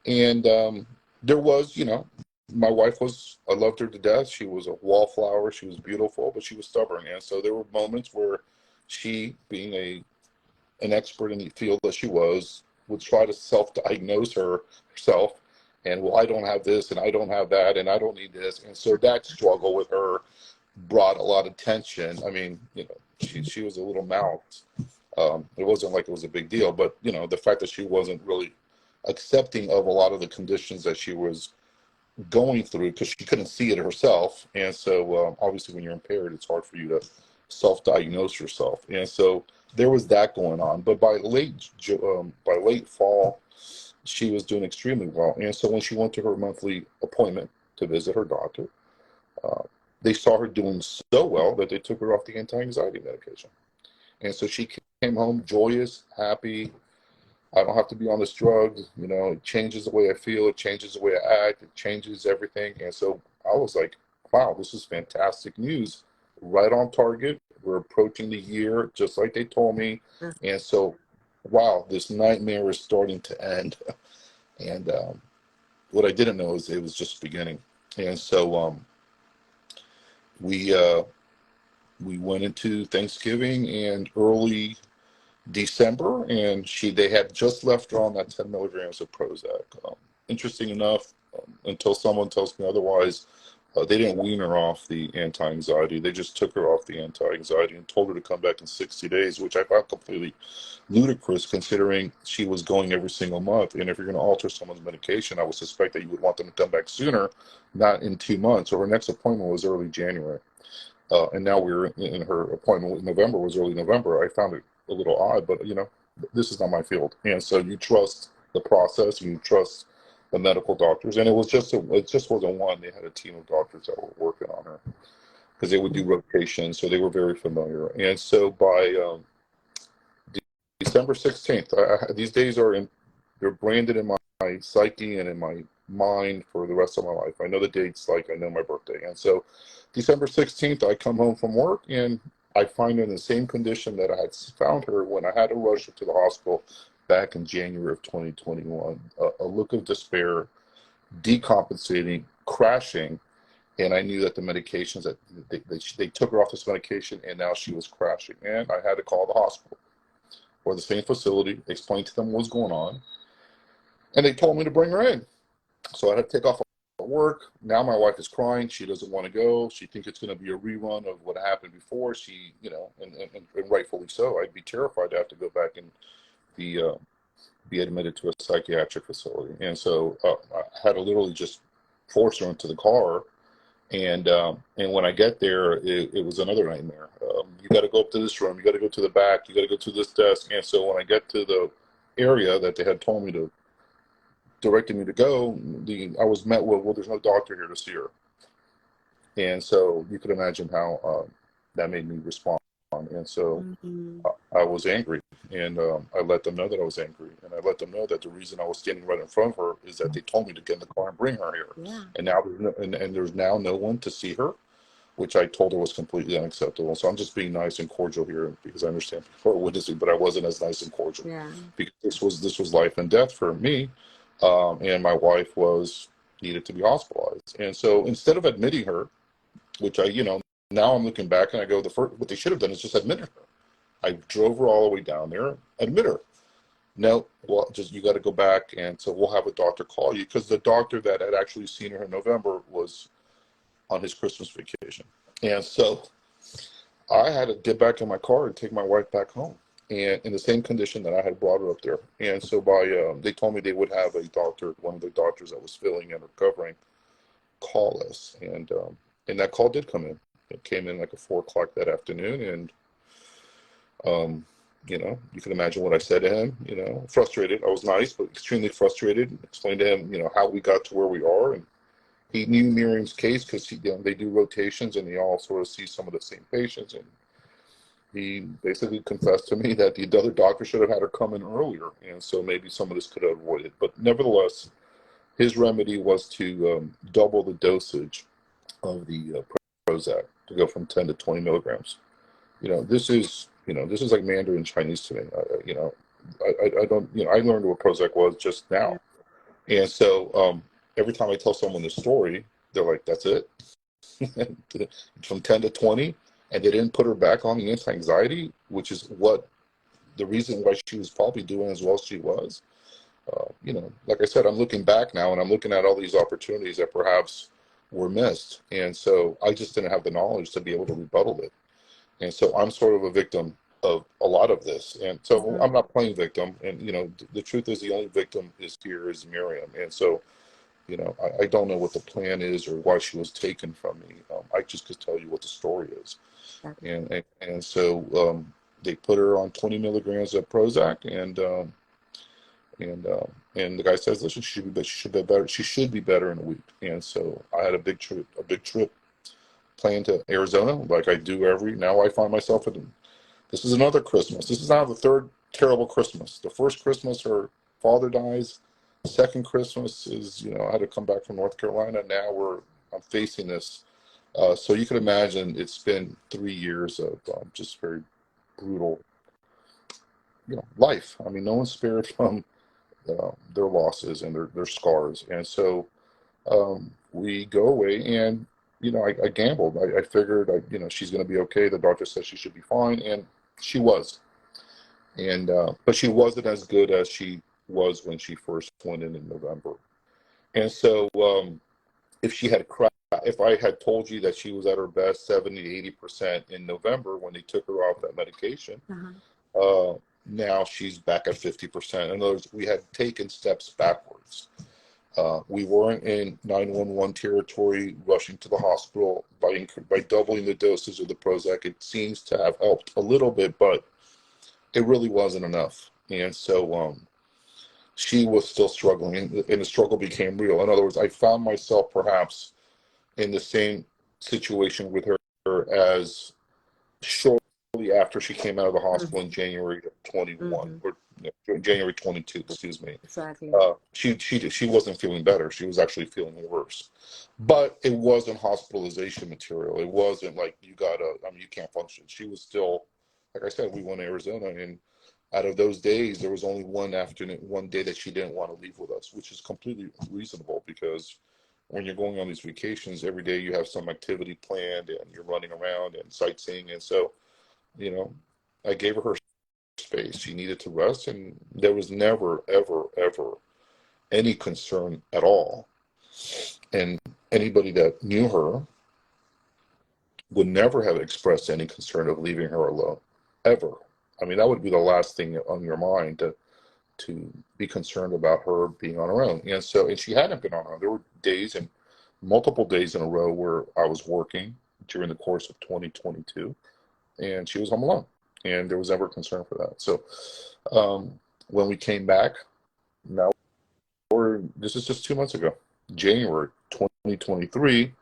And there was, my wife I loved her to death. She was a wallflower. She was beautiful, but she was stubborn. And so there were moments where she, being an expert in the field that she was, would try to self-diagnose herself. And, well, I don't have this, and I don't have that, and I don't need this. And so that struggle with her brought a lot of tension. I mean, she was a little mouse. It wasn't like it was a big deal, but, the fact that she wasn't really accepting of a lot of the conditions that she was going through because she couldn't see it herself. And so obviously when you're impaired, it's hard for you to self-diagnose yourself. And so there was that going on. But by late fall, she was doing extremely well. And so when she went to her monthly appointment to visit her doctor, they saw her doing so well that they took her off the anti-anxiety medication. And so she came home joyous, happy. I don't have to be on this drug. It changes the way I feel. It changes the way I act. It changes everything. And so I was like, wow, this is fantastic news. Right on target. We're approaching the year, just like they told me. And so, wow, this nightmare is starting to end. And what I didn't know is it was just beginning. And so we went into Thanksgiving and early December, and they had just left her on that 10 milligrams of Prozac. Interesting enough, until someone tells me otherwise, they didn't wean her off the anti-anxiety. They just took her off the anti-anxiety and told her to come back in 60 days, which I found completely ludicrous considering she was going every single month. And if you're going to alter someone's medication, I would suspect that you would want them to come back sooner, not in 2 months. So her next appointment was early January. And now we're in her appointment with November was early November. I found it a little odd, but this is not my field. And so you trust the process, you trust the medical doctors. And it just wasn't one. They had a team of doctors that were working on her because they would do rotations. So they were very familiar. And so by December 16th, these days they're branded in my psyche and in my mind for the rest of my life. I know the dates like I know my birthday. And so December 16th, I come home from work and I find her in the same condition that I had found her when I had to rush her to the hospital back in January of 2021. A look of despair, decompensating, crashing, and I knew that the medications that they took her off this medication, and now she was crashing. And I had to call the hospital or the same facility, explain to them what was going on, and they told me to bring her in. So I had to take off work. Now my wife is crying. She doesn't want to go. She thinks it's going to be a rerun of what happened before. She, and rightfully so. I'd be terrified to have to go back and be be admitted to a psychiatric facility. And so I had to literally just force her into the car. And when I get there, it was another nightmare. You got to go up to this room. You got to go to the back. You got to go to this desk. And so when I get to the area that they had told me to, directed me to go, I was met with, well, there's no doctor here to see her. And so you could imagine how that made me respond. And so Mm-hmm. I was angry, and I let them know that I was angry, and I let them know that the reason I was standing right in front of her is that they told me to get in the car and bring her here, Yeah. and now and there's now no one to see her, which I told her was completely unacceptable. So I'm just being nice and cordial here because I understand people are witnessing, but I wasn't as nice and cordial Yeah. because this was life and death for me, and my wife was needed to be hospitalized, and so instead of admitting her, which now I'm looking back and I go, what they should have done is just admitted her. I drove her all the way down there, admit her. No, well, just you got to go back, and so we'll have a doctor call you because the doctor that had actually seen her in November was on his Christmas vacation, and so I had to get back in my car and take my wife back home, and in the same condition that I had brought her up there. And so they told me they would have a doctor, one of the doctors that was filling and recovering, call us, and that call did come in. It came in like at 4 o'clock that afternoon, and you can imagine what I said to him. Frustrated. I was nice, but extremely frustrated. Explained to him, how we got to where we are, and he knew Miriam's case because they do rotations and they all sort of see some of the same patients. And he basically confessed to me that the other doctor should have had her come in earlier, and so maybe some of this could have avoided. But nevertheless, his remedy was to double the dosage of the Prozac to go from 10 to 20 milligrams. This is like Mandarin Chinese to me. I don't, I learned what Prozac was just now. Yeah. And so every time I tell someone this story, they're like, that's it? From 10 to 20? And they didn't put her back on the anti-anxiety, which is the reason why she was probably doing as well as she was. Like I said, I'm looking back now and I'm looking at all these opportunities that perhaps were missed. And so I just didn't have the knowledge to be able to rebuttal it. And so I'm sort of a victim of a lot of this. And so Mm-hmm. I'm not playing victim. And, the truth is the only victim is Miriam. And so, I don't know what the plan is or why she was taken from me. I just could tell you what the story is. Exactly. And so they put her on 20 milligrams of Prozac, and the guy says, listen, she should be better. She should be better in a week. And so I had a big trip planned to Arizona, like I do now I find myself this is another Christmas. This is now the third terrible Christmas. The first Christmas, her father dies. Second Christmas is, I had to come back from North Carolina. Now I'm facing this. So you can imagine it's been 3 years of just very brutal, life. I mean, no one's spared from their losses and their scars. And so we go away, and I gambled. I figured she's going to be okay. The doctor said she should be fine, and she was. And but she wasn't as good as she was when she first went in November. And so if I had told you that she was at her best 70 to 80% in November when they took her off that medication, Uh-huh. now she's back at 50%. In other words, we had taken steps backwards. We weren't in 911 territory, rushing to the hospital by doubling the dosage of the Prozac. It seems to have helped a little bit, but it really wasn't enough. And so she was still struggling, and the struggle became real. In other words, I found myself perhaps in the same situation with her as shortly after she came out of the hospital in January of 21, or January 22, excuse me. Exactly. She wasn't feeling better. She was actually feeling worse. But it wasn't hospitalization material. It wasn't like you can't function. She was still, like I said, we went to Arizona, and out of those days, there was only one day that she didn't want to leave with us, which is completely reasonable because when you're going on these vacations, every day you have some activity planned and you're running around and sightseeing. And so, I gave her space. She needed to rest, and there was never, ever, ever any concern at all. And anybody that knew her would never have expressed any concern of leaving her alone, ever. I mean, that would be the last thing on your mind, to to be concerned about her being on her own. And she hadn't been on her own. There were days and multiple days in a row where I was working during the course of 2022, and she was home alone, and there was never concern for that. So when we came back, now this is just 2 months ago, January 2023,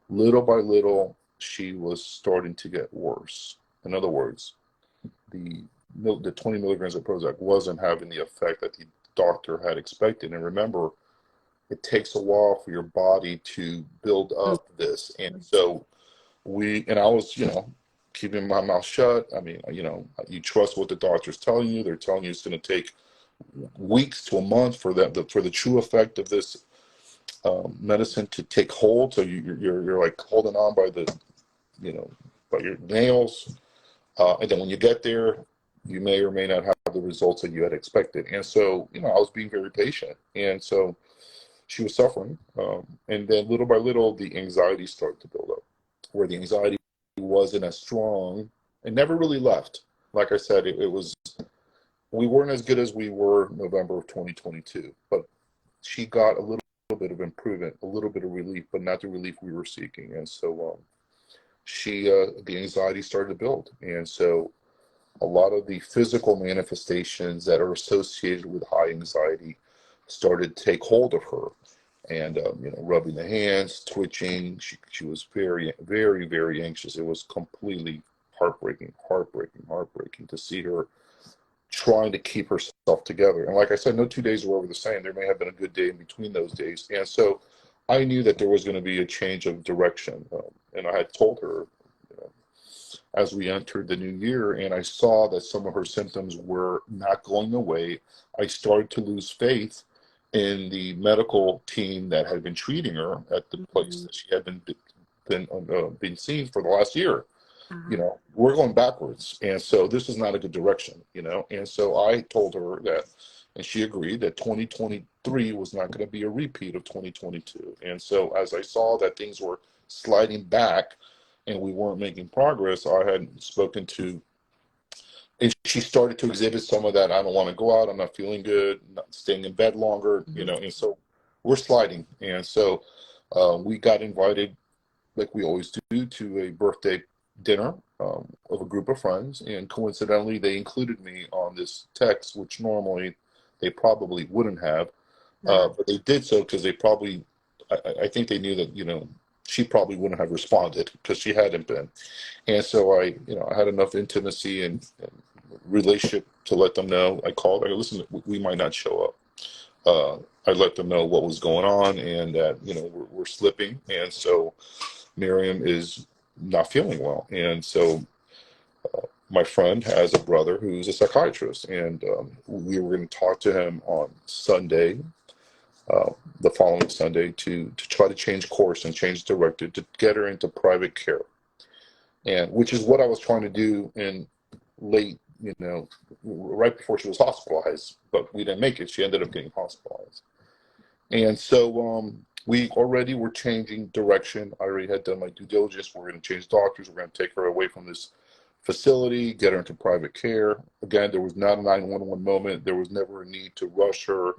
little by little, she was starting to get worse. In other words, the 20 milligrams of Prozac wasn't having the effect that the doctor had expected. And remember, it takes a while for your body to build up this. And so I was, keeping my mouth shut. I mean, you trust what the doctor's telling you. They're telling you it's going to take weeks to a month for the true effect of this medicine to take hold. So you're like holding on by by your nails. And then when you get there, you may or may not have the results that you had expected. And so, I was being very patient. And so she was suffering. And then little by little, the anxiety started to build up, where the anxiety wasn't as strong and never really left. Like I said, we weren't as good as we were November of 2022, but she got a little bit of improvement, a little bit of relief, but not the relief we were seeking. And so the anxiety started to build. And so a lot of the physical manifestations that are associated with high anxiety started to take hold of her. And, rubbing the hands, twitching. She was very, very, very anxious. It was completely heartbreaking to see her trying to keep herself together. And like I said, no 2 days were ever the same. There may have been a good day in between those days. And so I knew that there was going to be a change of direction. And I had told her, as we entered the new year, and I saw that some of her symptoms were not going away, I started to lose faith in the medical team that had been treating her at the place that she had been seen for the last year. We're going backwards, and so this is not a good direction. And so I told her that, and she agreed that 2023 was not going to be a repeat of 2022. And so as I saw that things were sliding back and we weren't making progress, I had spoken to, and she started to exhibit some of that. I don't want to go out. I'm not feeling good. Not staying in bed longer. And so we're sliding. And so we got invited, like we always do, to a birthday dinner of a group of friends. And coincidentally, they included me on this text, which normally they probably wouldn't have. But they did so because they probably, I think they knew that, she probably wouldn't have responded because she hadn't been. And so I had enough intimacy and relationship to let them know. I called, listen, we might not show up. I let them know what was going on and that, we're slipping. And so Miriam is not feeling well. And so my friend has a brother who's a psychiatrist, and we were going to talk to him on Sunday, the following Sunday, to try to change course and change direction to get her into private care, and which is what I was trying to do in late, right before she was hospitalized, but we didn't make it. She ended up getting hospitalized. And so we already were changing direction. I already had done my due diligence. We're going to change doctors. We're going to take her away from this facility, get her into private care. Again, there was not a 911 moment. There was never a need to rush her,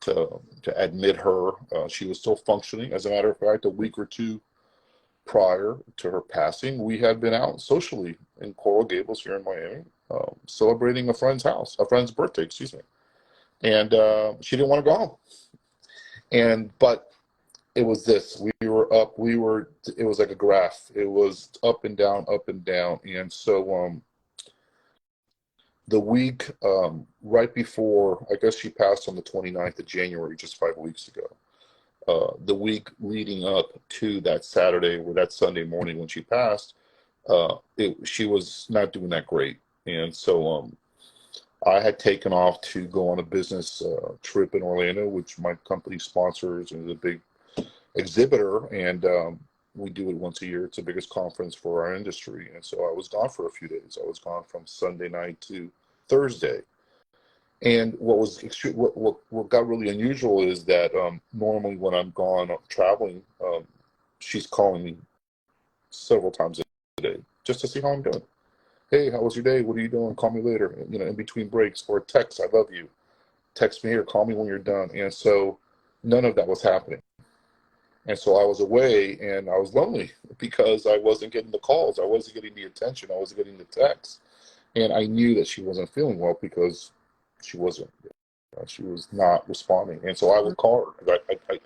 to admit her. She was still functioning. As a matter of fact, a week or two prior to her passing, we had been out socially in Coral Gables here in Miami, celebrating a friend's birthday, excuse me. And she didn't want to go home. But it was this, it was like a graph. It was up and down, up and down. And so the week right before, I guess she passed on the 29th of January, just 5 weeks ago. The week leading up to that Saturday or that Sunday morning when she passed, she was not doing that great. And so I had taken off to go on a business trip in Orlando, which my company sponsors and is a big exhibitor, and we do it once a year. It's the biggest conference for our industry. And so I was gone for a few days. I was gone from Sunday night to Thursday. And what got really unusual is that normally when I'm gone traveling, she's calling me several times a day just to see how I'm doing. Hey, how was your day? What are you doing? Call me later. In between breaks, or a text, I love you. text me or call me when you're done. And so none of that was happening. And so I was away and I was lonely because I wasn't getting the calls. I wasn't getting the attention. I wasn't getting the texts. And I knew that she wasn't feeling well because she wasn't. She was not responding. And so I would call her.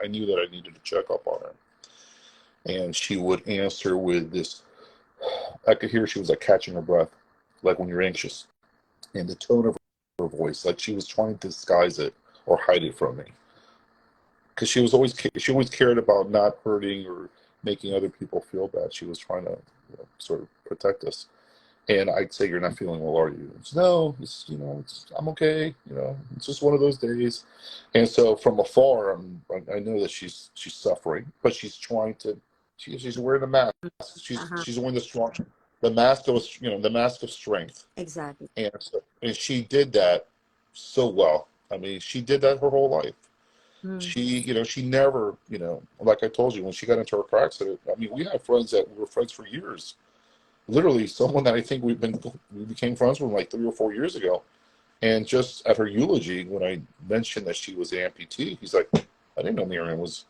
I knew that I needed to check up on her. And she would answer with this, I could hear she was like catching her breath, like when you're anxious. And the tone of her voice, like she was trying to disguise it or hide it from me. Because she always cared about not hurting or making other people feel bad. She was trying to sort of protect us. And I'd say, "You're not feeling well, are you?" It's, "No, I'm okay. It's just one of those days." And so from afar, I know that she's suffering, but she's trying to. She's wearing a mask. She's wearing the mask of the mask of strength. Exactly. And she did that so well. I mean, she did that her whole life. She never, like I told you, when she got into her car accident. I mean, we had friends that were friends for years. Literally, someone that I think we became friends with like 3 or 4 years ago. And just at her eulogy, when I mentioned that she was an amputee, he's like, "I didn't know Miriam was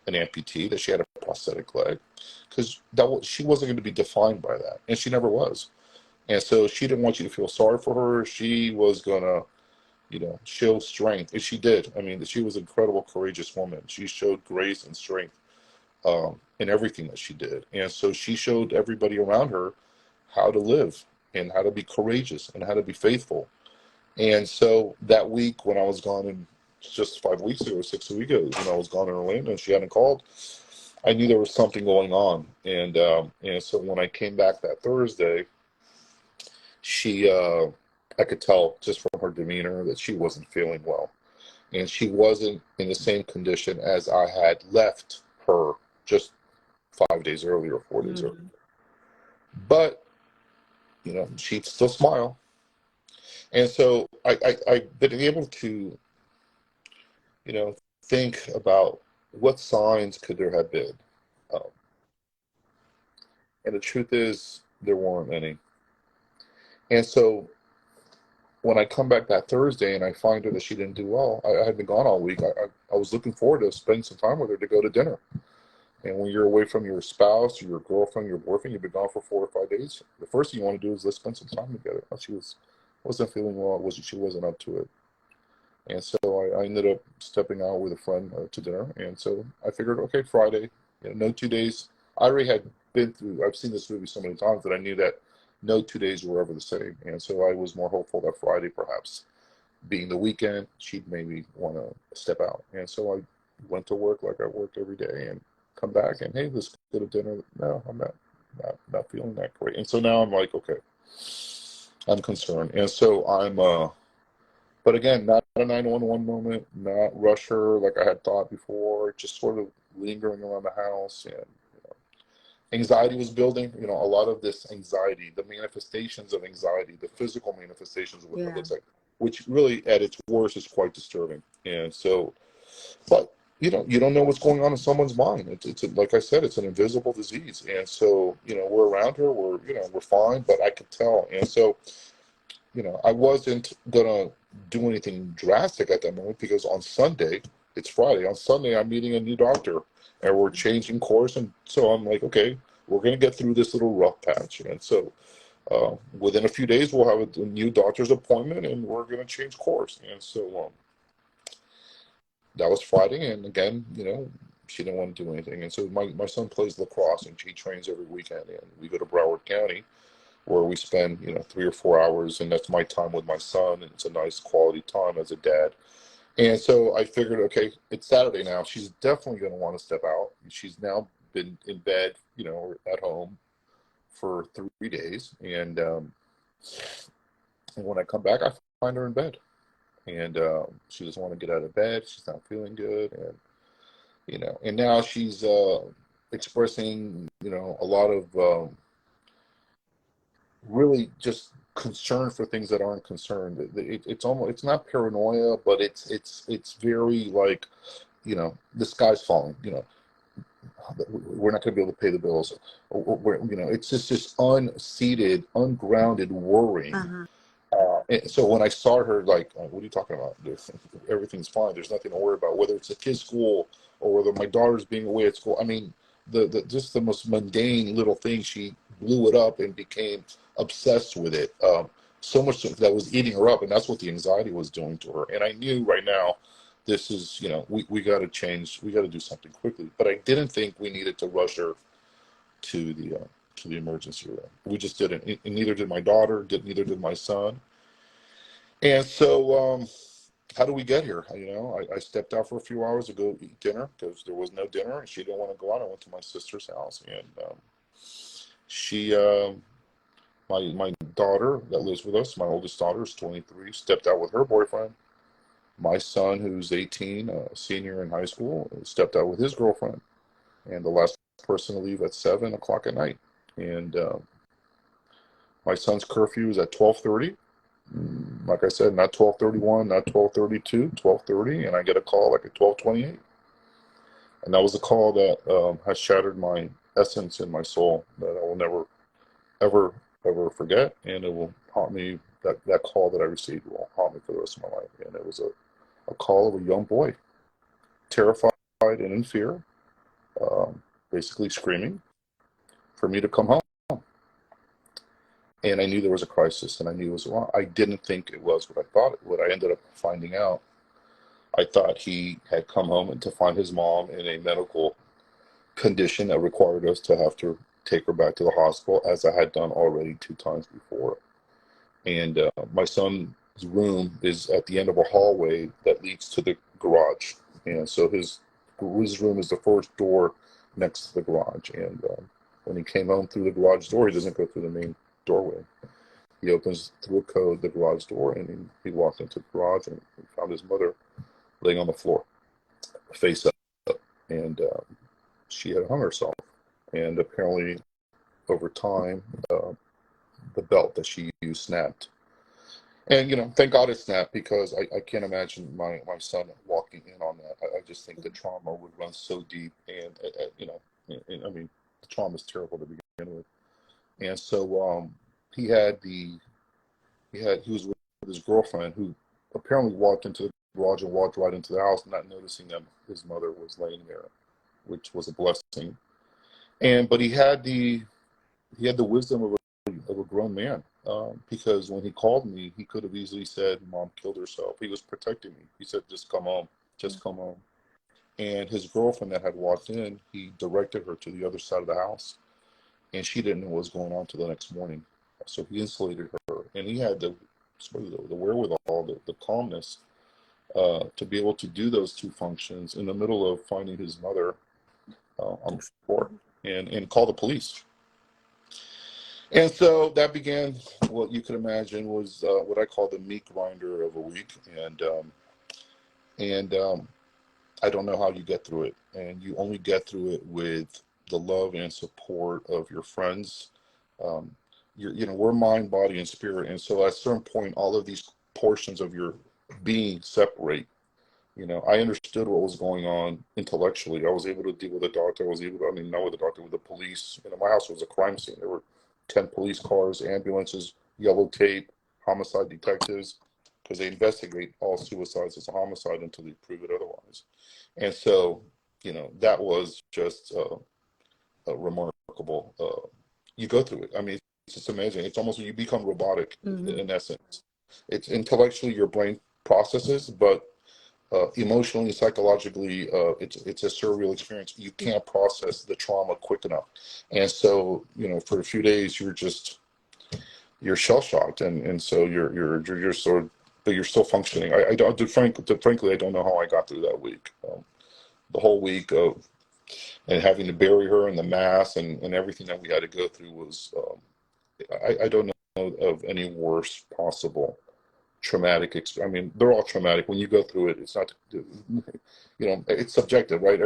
an amputee, that she had a prosthetic leg," because she wasn't going to be defined by that, and she never was. And so she didn't want you to feel sorry for her. She was gonna, show strength, and she did. I mean, she was an incredible, courageous woman. She showed grace and strength in everything that she did, and so she showed everybody around her how to live and how to be courageous and how to be faithful. And so that week when I was gone, and just 5 weeks ago, 6 weeks ago, when I was gone in Orlando and she hadn't called, I knew there was something going on. And so when I came back that Thursday, I could tell just from her demeanor that she wasn't feeling well. And she wasn't in the same condition as I had left her just 5 days earlier, 4 days earlier. But, she'd still smile. And so I've been able to, think about what signs could there have been. Um, and the truth is, there weren't any. And so when I come back that Thursday and I find her that she didn't do well, I had been gone all week. I was looking forward to spending some time with her to go to dinner. And when you're away from your spouse or your girlfriend, your boyfriend, you've been gone for 4 or 5 days, the first thing you want to do is let's spend some time together. She wasn't feeling well. She wasn't up to it. And so I ended up stepping out with a friend to dinner. And so I figured, okay, Friday, no 2 days. I already had I've seen this movie so many times that I knew that no 2 days were ever the same. And so I was more hopeful that Friday, perhaps being the weekend, she'd maybe want to step out. And so I went to work like I worked every day and come back and, hey, let's go to dinner. No, I'm not feeling that great. And so now I'm like, okay, I'm concerned. And so but again, not a 911 moment, not rush her like I had thought before, just sort of lingering around the house. And anxiety was building. A lot of this anxiety, the manifestations of anxiety, the physical manifestations of what that looks like, which really at its worst is quite disturbing. And so, but you don't know what's going on in someone's mind. It's like I said, it's an invisible disease. And so, we're around her, we're fine, but I could tell. And so, I wasn't gonna do anything drastic at that moment because on Sunday, it's Friday. On Sunday, I'm meeting a new doctor, and we're changing course. And so I'm like, okay, we're gonna get through this little rough patch. And so, within a few days, we'll have a new doctor's appointment, and we're gonna change course. And so, that was Friday, and again, she didn't want to do anything. And so my son plays lacrosse, and he trains every weekend, and we go to Broward County, where we spend 3 or 4 hours, and that's my time with my son, and it's a nice quality time as a dad. And so I figured, okay, it's Saturday now. She's definitely going to want to step out. She's now been in bed, or at home for 3 days, and when I come back, I find her in bed, and she doesn't want to get out of bed. She's not feeling good, and now she's expressing, a lot of really just concern for things that aren't concerned. It's not paranoia, but it's very like, the sky's falling. We're not going to be able to pay the bills. It's just this unseated, ungrounded worrying. And so when I saw her, like, what are you talking about? Everything's fine. There's nothing to worry about, whether it's a kid's school or whether my daughter's being away at school. I mean, the just the most mundane little thing, she blew it up and became obsessed with it. So much that was eating her up, and that's what the anxiety was doing to her. And I knew right now, this is, we got to change. We got to do something quickly. But I didn't think we needed to rush her to the emergency room. We just didn't. And neither did my daughter. Neither did my son. And so, how do we get here? I stepped out for a few hours to go eat dinner because there was no dinner, and she didn't want to go out. I went to my sister's house, and she, my daughter that lives with us, my oldest daughter is 23, stepped out with her boyfriend. My son, who's 18, a senior in high school, stepped out with his girlfriend, and the last person to leave at 7 o'clock at night. And my son's curfew is at 12:30. Like I said, not 12:31, not 12:32, 12:30, and I get a call like at 12:28. And that was a call that has shattered my essence in my soul that I will never, ever, ever forget. And it will haunt me. That call that I received will haunt me for the rest of my life. And it was a call of a young boy, terrified and in fear, basically screaming for me to come home. And I knew there was a crisis, and I knew it was wrong. I didn't think it was what I thought it would. I ended up finding out. I thought he had come home and to find his mom in a medical condition that required us to have to take her back to the hospital, as I had done already 2 times before. And my son's room is at the end of a hallway that leads to the garage. And so his room is the first door next to the garage. And when he came home through the garage door, he doesn't go through the main doorway. He opens through a code the garage door, and he walked into the garage and he found his mother laying on the floor, face up, and she had hung herself. And apparently, over time, the belt that she used snapped. And thank God it snapped, because I can't imagine my son walking in on that. I just think the trauma would run so deep, and I mean, the trauma is terrible to begin with. And so he was with his girlfriend, who apparently walked into the garage and walked right into the house, not noticing that his mother was laying there, which was a blessing. But he had the wisdom of a grown man, because when he called me, he could have easily said, "Mom killed herself." He was protecting me. He said, "Just come home, just come home." And his girlfriend that had walked in, he directed her to the other side of the house, and she didn't know what was going on until the next morning. So he insulated her, and he had the wherewithal, the calmness, to be able to do those 2 functions in the middle of finding his mother on the floor, and call the police. And so that began what you could imagine was what I call the meat grinder of a week. And I don't know how you get through it. And you only get through it with the love and support of your friends. Um, we're mind, body, and spirit. And so at a certain point, all of these portions of your being separate. I understood what was going on intellectually. I was able to deal with the doctor. Not with the doctor, with the police. My house was a crime scene. There were 10 police cars, ambulances, yellow tape, homicide detectives, because they investigate all suicides as a homicide until they prove it otherwise. And so, that was just a remarkable. You go through it. I mean, it's just amazing. It's almost you become robotic in essence. It's intellectually your brain processes, but emotionally, psychologically, it's a surreal experience. You can't process the trauma quick enough, and so for a few days you're shell shocked, and so you're sort of, but you're still functioning. I don't, frankly, I don't know how I got through that week. The whole week of and having to bury her in the mass and everything that we had to go through was I don't know of any worse possible traumatic I mean, they're all traumatic. When you go through it, it's not, it's subjective, right?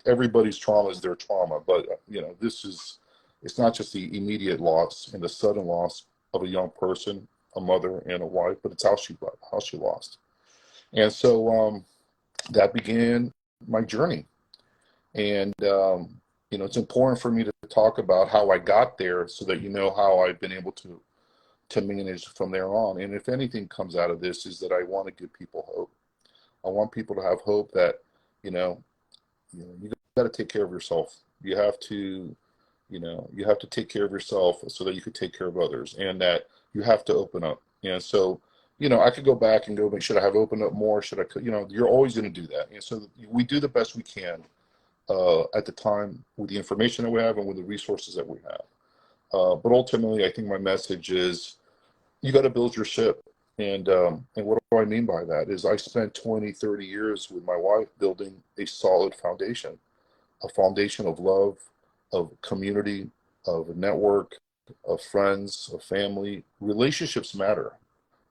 Everybody's trauma is their trauma, but it's not just the immediate loss and the sudden loss of a young person, a mother and a wife, but it's how she lost. And so that began my journey. And it's important for me to talk about how I got there, so that how I've been able to to manage from there on. And if anything comes out of this, is that I want to give people hope. I want people to have hope that, you know, you got to take care of yourself. You have to, you have to take care of yourself so that you could take care of others, and that you have to open up. And so, I could go back and go, should I have opened up more? Should I, you're always going to do that. And so we do the best we can at the time with the information that we have and with the resources that we have. But ultimately, I think my message is you got to build your ship. And what do I mean by that is I spent 20, 30 years with my wife building a solid foundation, a foundation of love, of community, of a network, of friends, of family. Relationships matter.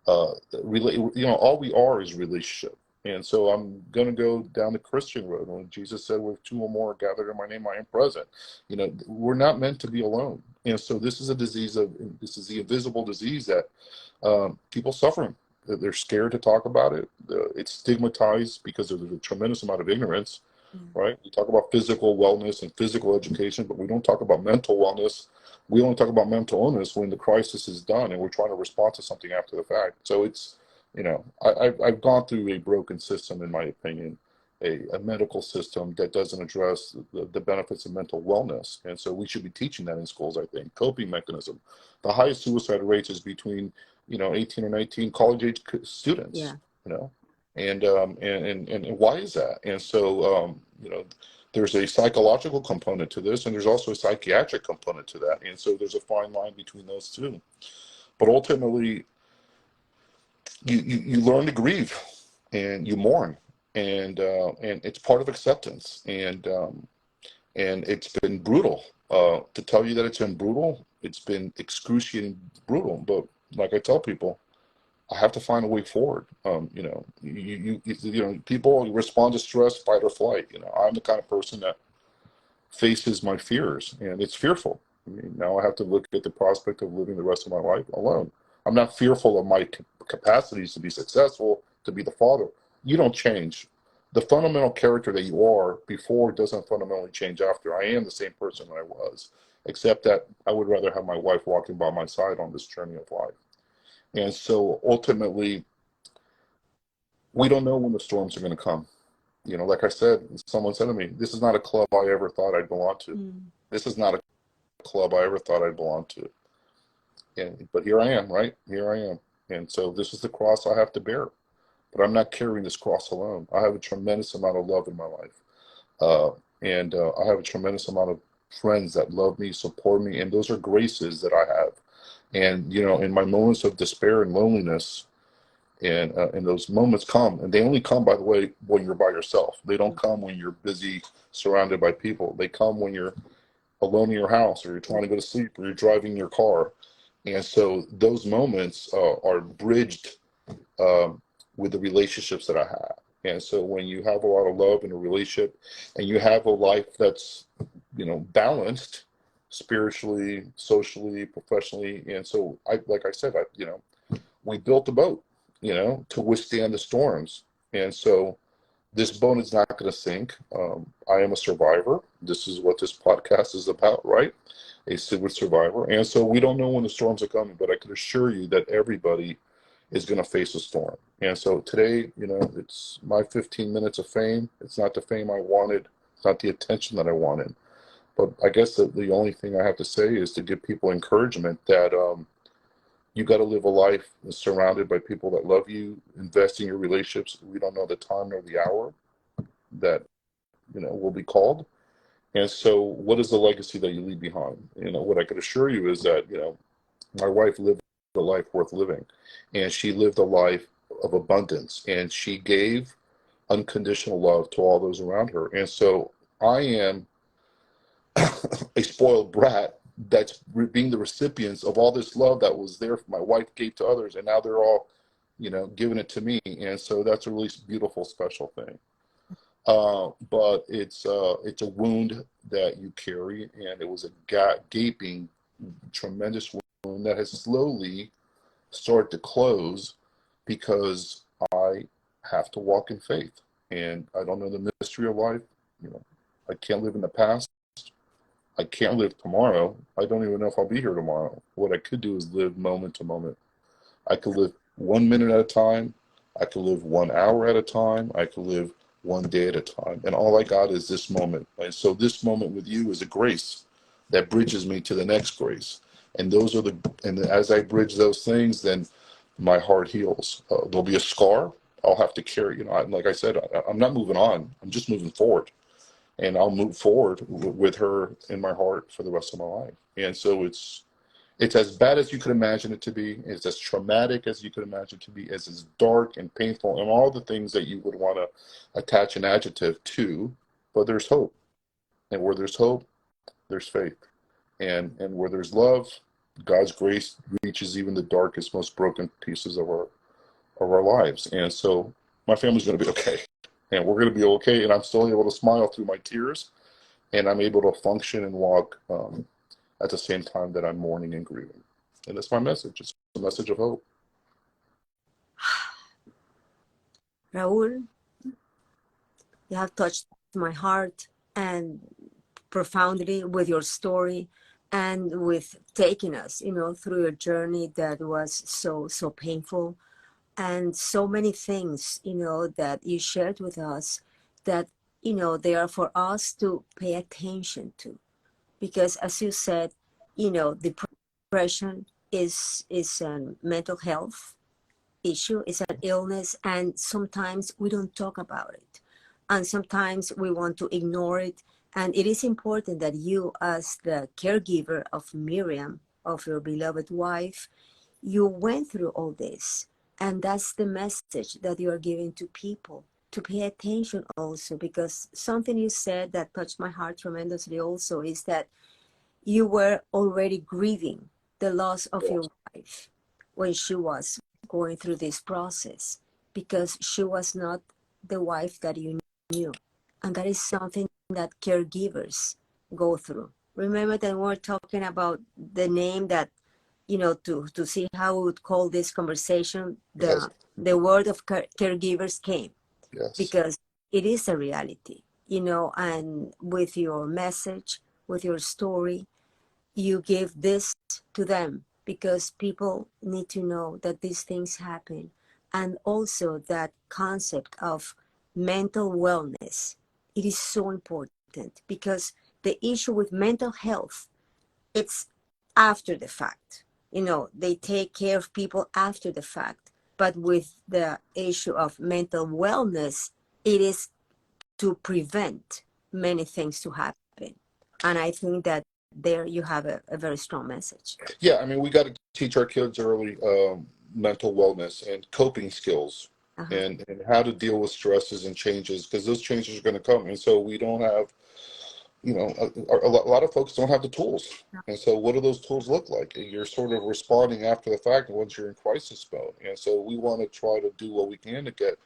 All we are is relationship. And so I'm going to go down the Christian road. When Jesus said, "Where two or more are gathered in my name, I am present." We're not meant to be alone. And so this is this is the invisible disease that people suffering. They're scared to talk about it. It's stigmatized because of the tremendous amount of ignorance, right? We talk about physical wellness and physical education, but we don't talk about mental wellness. We only talk about mental illness when the crisis is done and we're trying to respond to something after the fact. So it's, I've gone through a broken system, in my opinion, a medical system that doesn't address the benefits of mental wellness. And so we should be teaching that in schools, I think. Coping mechanism. The highest suicide rates is between, 18 or 19 college age students, Yeah. and why is that? And so, there's a psychological component to this, and there's also a psychiatric component to that. And so there's a fine line between those two. But ultimately, you learn to grieve and you mourn, and it's part of acceptance. And it's been brutal. To tell you that it's been brutal, it's been excruciating brutal. But like I tell people, I have to find a way forward. People respond to stress, fight or flight. I'm the kind of person that faces my fears, and it's fearful. I mean, now I have to look at the prospect of living the rest of my life alone. I'm not fearful of my capacities to be successful, to be the father. You don't change. The fundamental character that you are before doesn't fundamentally change after. I am the same person I was, except that I would rather have my wife walking by my side on this journey of life. And so ultimately, we don't know when the storms are going to come. Like I said, someone said to me, "This is not a club I ever thought I'd belong to. This is not a club I ever thought I'd belong to." But here I am, right? Here I am. And so this is the cross I have to bear. But I'm not carrying this cross alone. I have a tremendous amount of love in my life. And I have a tremendous amount of friends that love me, support me, and those are graces that I have. And, in my moments of despair and loneliness, and those moments come, and they only come, by the way, when you're by yourself. They don't come when you're busy surrounded by people. They come when you're alone in your house, or you're trying to go to sleep, or you're driving your car. And so those moments are bridged with the relationships that I have. And so when you have a lot of love in a relationship, and you have a life that's, balanced spiritually, socially, professionally. And so like I said, we built a boat, to withstand the storms. And so this boat is not going to sink. I am a survivor. This is what this podcast is about, right? A civil survivor. And so we don't know when the storms are coming, but I can assure you that everybody is going to face a storm. And so today, it's my 15 minutes of fame. It's not the fame I wanted. It's not the attention that I wanted. But I guess the only thing I have to say is to give people encouragement that you got to live a life surrounded by people that love you, invest in your relationships. We don't know the time nor the hour that, will be called. And so what is the legacy that you leave behind? What I could assure you is that, my wife lived a life worth living, and she lived a life of abundance, and she gave unconditional love to all those around her. And so I am a spoiled brat that's being the recipients of all this love that was there my wife gave to others, and now they're all, giving it to me. And so that's a really beautiful, special thing. But it's a wound that you carry, and it was a gaping, tremendous wound that has slowly started to close because I have to walk in faith, and I don't know the mystery of life. I can't live in the past. I can't live tomorrow. I don't even know if I'll be here tomorrow. What I could do is live moment to moment. I could live 1 minute at a time. I could live 1 hour at a time. I could live 1 day at a time. And all I got is this moment. And so this moment with you is a grace that bridges me to the next grace. And those are and as I bridge those things, then my heart heals. There'll be a scar I'll have to carry. Like I said, I'm not moving on. I'm just moving forward. And I'll move forward with her in my heart for the rest of my life. And so it's as bad as you could imagine it to be. It's as traumatic as you could imagine it to be. It's as dark and painful and all the things that you would want to attach an adjective to. But there's hope. And where there's hope, there's faith. And where there's love, God's grace reaches even the darkest, most broken pieces of our lives. And so my family's going to be okay. And we're going to be okay. And I'm still able to smile through my tears. And I'm able to function and walk at the same time that I'm mourning and grieving. And that's my message. It's a message of hope. Raul, you have touched my heart and profoundly with your story and with taking us, through a journey that was so painful, and so many things, that you shared with us that, they are for us to pay attention to. Because as you said, depression is a mental health issue, is an illness, and sometimes we don't talk about it. And sometimes we want to ignore it. And it is important that you, as the caregiver of Miriam, of your beloved wife, you went through all this. And that's the message that you are giving to people, to pay attention also, because something you said that touched my heart tremendously also is that you were already grieving the loss of your wife when she was going through this process, because she was not the wife that you knew. And that is something that caregivers go through. Remember that we're talking about the name that, to see how we would call this conversation, Yes. the word of caregivers came, Yes. because it is a reality, and with your message, with your story, you give this to them, because people need to know that these things happen. And also that concept of mental wellness, it is so important, because the issue with mental health, it's after the fact. They take care of people after the fact. But with the issue of mental wellness, it is to prevent many things to happen. And I think that there you have a very strong message. Yeah, I mean, we got to teach our kids early mental wellness and coping skills Uh-huh. and how to deal with stresses and changes, because those changes are going to come. And so we don't have, a lot of folks don't have the tools. And so what do those tools look like? You're sort of responding after the fact once you're in crisis mode. And so we want to try to do what we can to get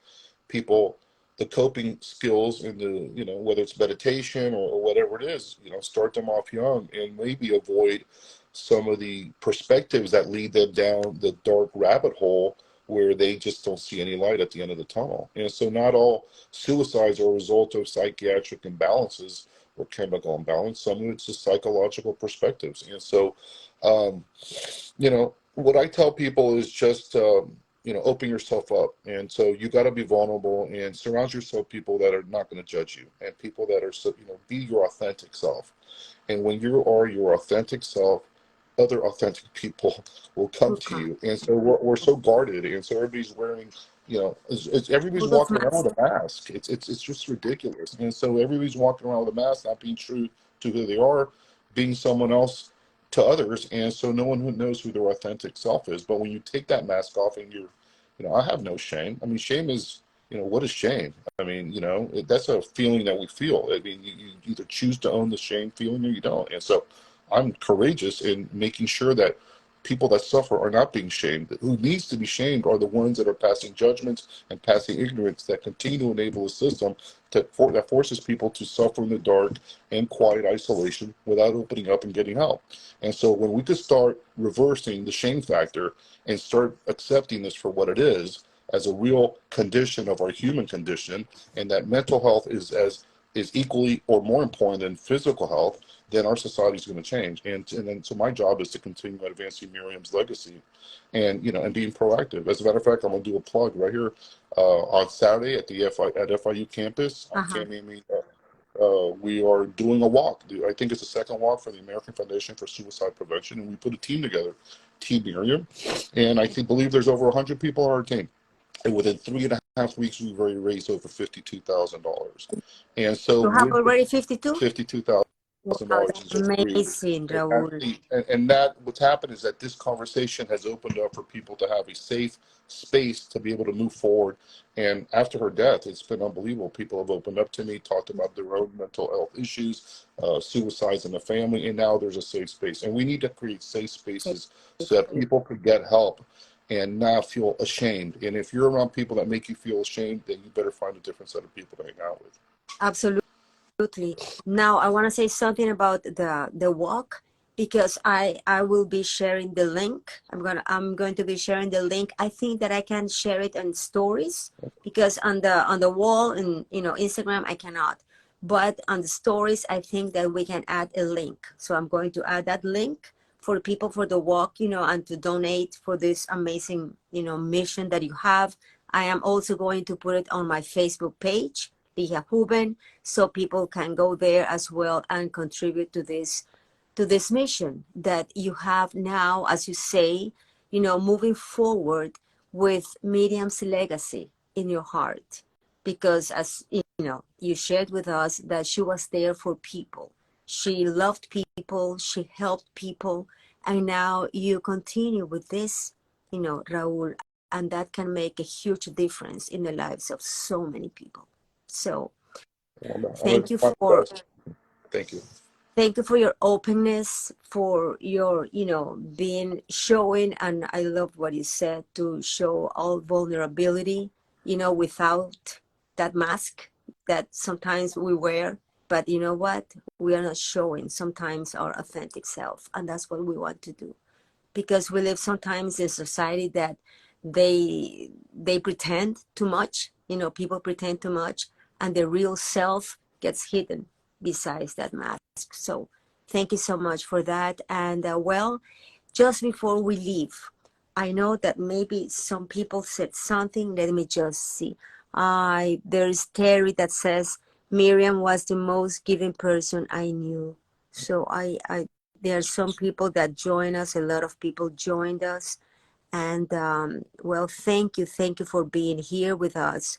people the coping skills and whether it's meditation or whatever it is, start them off young and maybe avoid some of the perspectives that lead them down the dark rabbit hole where they just don't see any light at the end of the tunnel. And so not all suicides are a result of psychiatric imbalances or chemical imbalance. Some of it's just psychological perspectives. And so, what I tell people is just, open yourself up. And so you got to be vulnerable and surround yourself with people that are not going to judge you, and people that are, be your authentic self. And when you are your authentic self, other authentic people will come to Okay. you. And so we're so guarded. And so everybody's wearing, everybody's Full of walking around masks. with a mask. It's just ridiculous. And so everybody's walking around with a mask, not being true to who they are, being someone else to others. And so no one who knows who their authentic self is. But when you take that mask off and I have no shame. I mean, shame is, what is shame? I mean, that's a feeling that we feel. I mean, you either choose to own the shame feeling or you don't. And so I'm courageous in making sure that people that suffer are not being shamed. Who needs to be shamed are the ones that are passing judgments and passing ignorance that continue to enable a system that forces people to suffer in the dark and quiet isolation without opening up and getting help. And so when we could start reversing the shame factor and start accepting this for what it is, as a real condition of our human condition, and that mental health is equally or more important than physical health, then our society is going to change. And then so my job is to continue advancing Miriam's legacy, and and being proactive. As a matter of fact, I'm going to do a plug right here on Saturday at the FIU campus on Uh-huh. Tamiami. We are doing a walk. I think it's the second walk for the American Foundation for Suicide Prevention, and we put a team together, Team Miriam, and believe there's over 100 people on our team. And within 3.5 weeks, we've already raised over $52,000. And so You have with already 52? Wow, $52,000 that's in just 3 weeks. amazing, Raul. And that what's happened is that this conversation has opened up for people to have a safe space to be able to move forward. And after her death, it's been unbelievable. People have opened up to me, talked about their own mental health issues, suicides in the family, and now there's a safe space. And we need to create safe spaces so that people could get help and not feel ashamed. And if you're around people that make you feel ashamed, then you better find a different set of people to hang out with. Absolutely. Now I want to say something about the walk, because I will be sharing the link. I'm going to be sharing the link. I think that I can share it on stories, because on the wall and Instagram I cannot. But on the stories, I think that we can add a link. So I'm going to add that link for people for the walk, and to donate for this amazing, mission that you have. I am also going to put it on my Facebook page, Ligia Houben, so people can go there as well and contribute to this mission that you have now, as you say, moving forward with Miriam's legacy in your heart. Because as you shared with us that she was there for people. She loved people, she helped people, and now you continue with this, Raul, and that can make a huge difference in the lives of so many people. So Well, I'm going thank to you do my for best. Thank you. thank you for your openness, for your being showing, and I love what you said, to show all vulnerability, without that mask that sometimes we wear. But you know what, we are not showing sometimes our authentic self, and that's what we want to do, because we live sometimes in society that they pretend too much. People pretend too much, and the real self gets hidden besides that mask. So thank you so much for that. And well, just before we leave, I know that maybe some people said something. Let me just see. There's Terry that says Miriam was the most giving person I knew. So there are some people that join us. A lot of people joined us. And well, thank you for being here with us.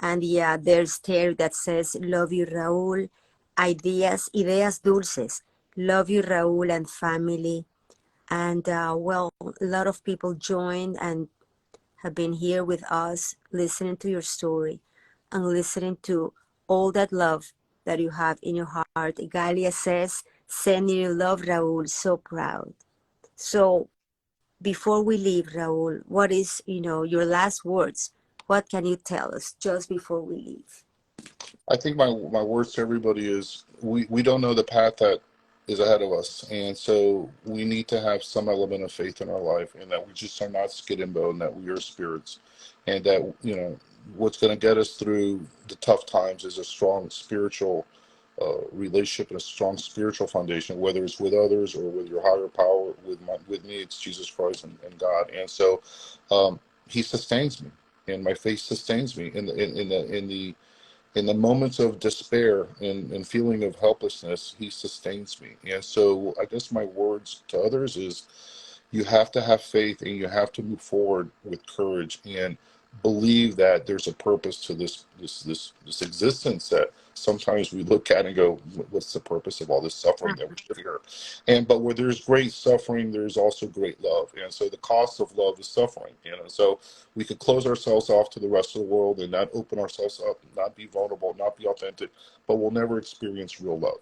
And yeah, there's Terry that says, love you, Raúl. Ideas dulces. Love you, Raúl and family. And well, a lot of people joined and have been here with us, listening to your story and listening to all that love that you have in your heart. Galia says, sending you love, Raúl, so proud. So before we leave, Raúl, what is, your last words? What can you tell us just before we leave? I think my words to everybody is we don't know the path that is ahead of us. And so we need to have some element of faith in our life, and that we just are not skin and bone, that we are spirits. And that, what's going to get us through the tough times is a strong spiritual relationship and a strong spiritual foundation, whether it's with others or with your higher power. With me, it's Jesus Christ and God. And so he sustains me, and my faith sustains me in the moments of despair and feeling of helplessness. He sustains me. And so I guess my words to others is, you have to have faith, and you have to move forward with courage, and believe that there's a purpose to this existence that sometimes we look at and go, what's the purpose of all this suffering that we should here?" But where there's great suffering, there's also great love. And so the cost of love is suffering. So we could close ourselves off to the rest of the world and not open ourselves up, not be vulnerable, not be authentic, but we'll never experience real love.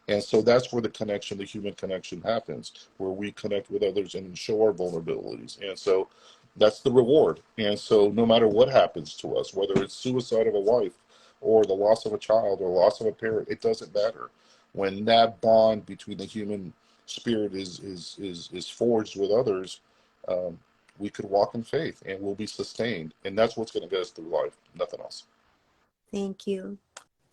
And so that's where the connection, the human connection, happens, where we connect with others and show our vulnerabilities. And so that's the reward. And so no matter what happens to us, whether it's suicide of a wife or the loss of a child or loss of a parent, it doesn't matter. When that bond between the human spirit is forged with others, um, we could walk in faith and we'll be sustained. And that's what's going to get us through life, nothing else. Thank you.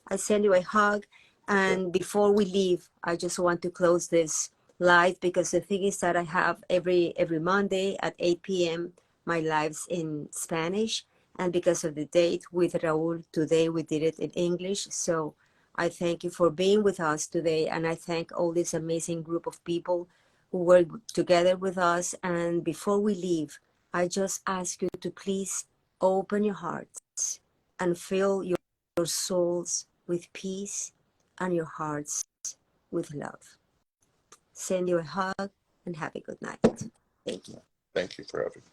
I send you a hug. Okay. And before we leave, I just want to close this live because the thing is that I have every Monday at 8 p.m. my lives in Spanish. And because of the date with Raul, today we did it in English. So I thank you for being with us today. And I thank all this amazing group of people who work together with us. And before we leave, I just ask you to please open your hearts and fill your souls with peace and your hearts with love. Send you a hug and have a good night. Thank you. Thank you for having me.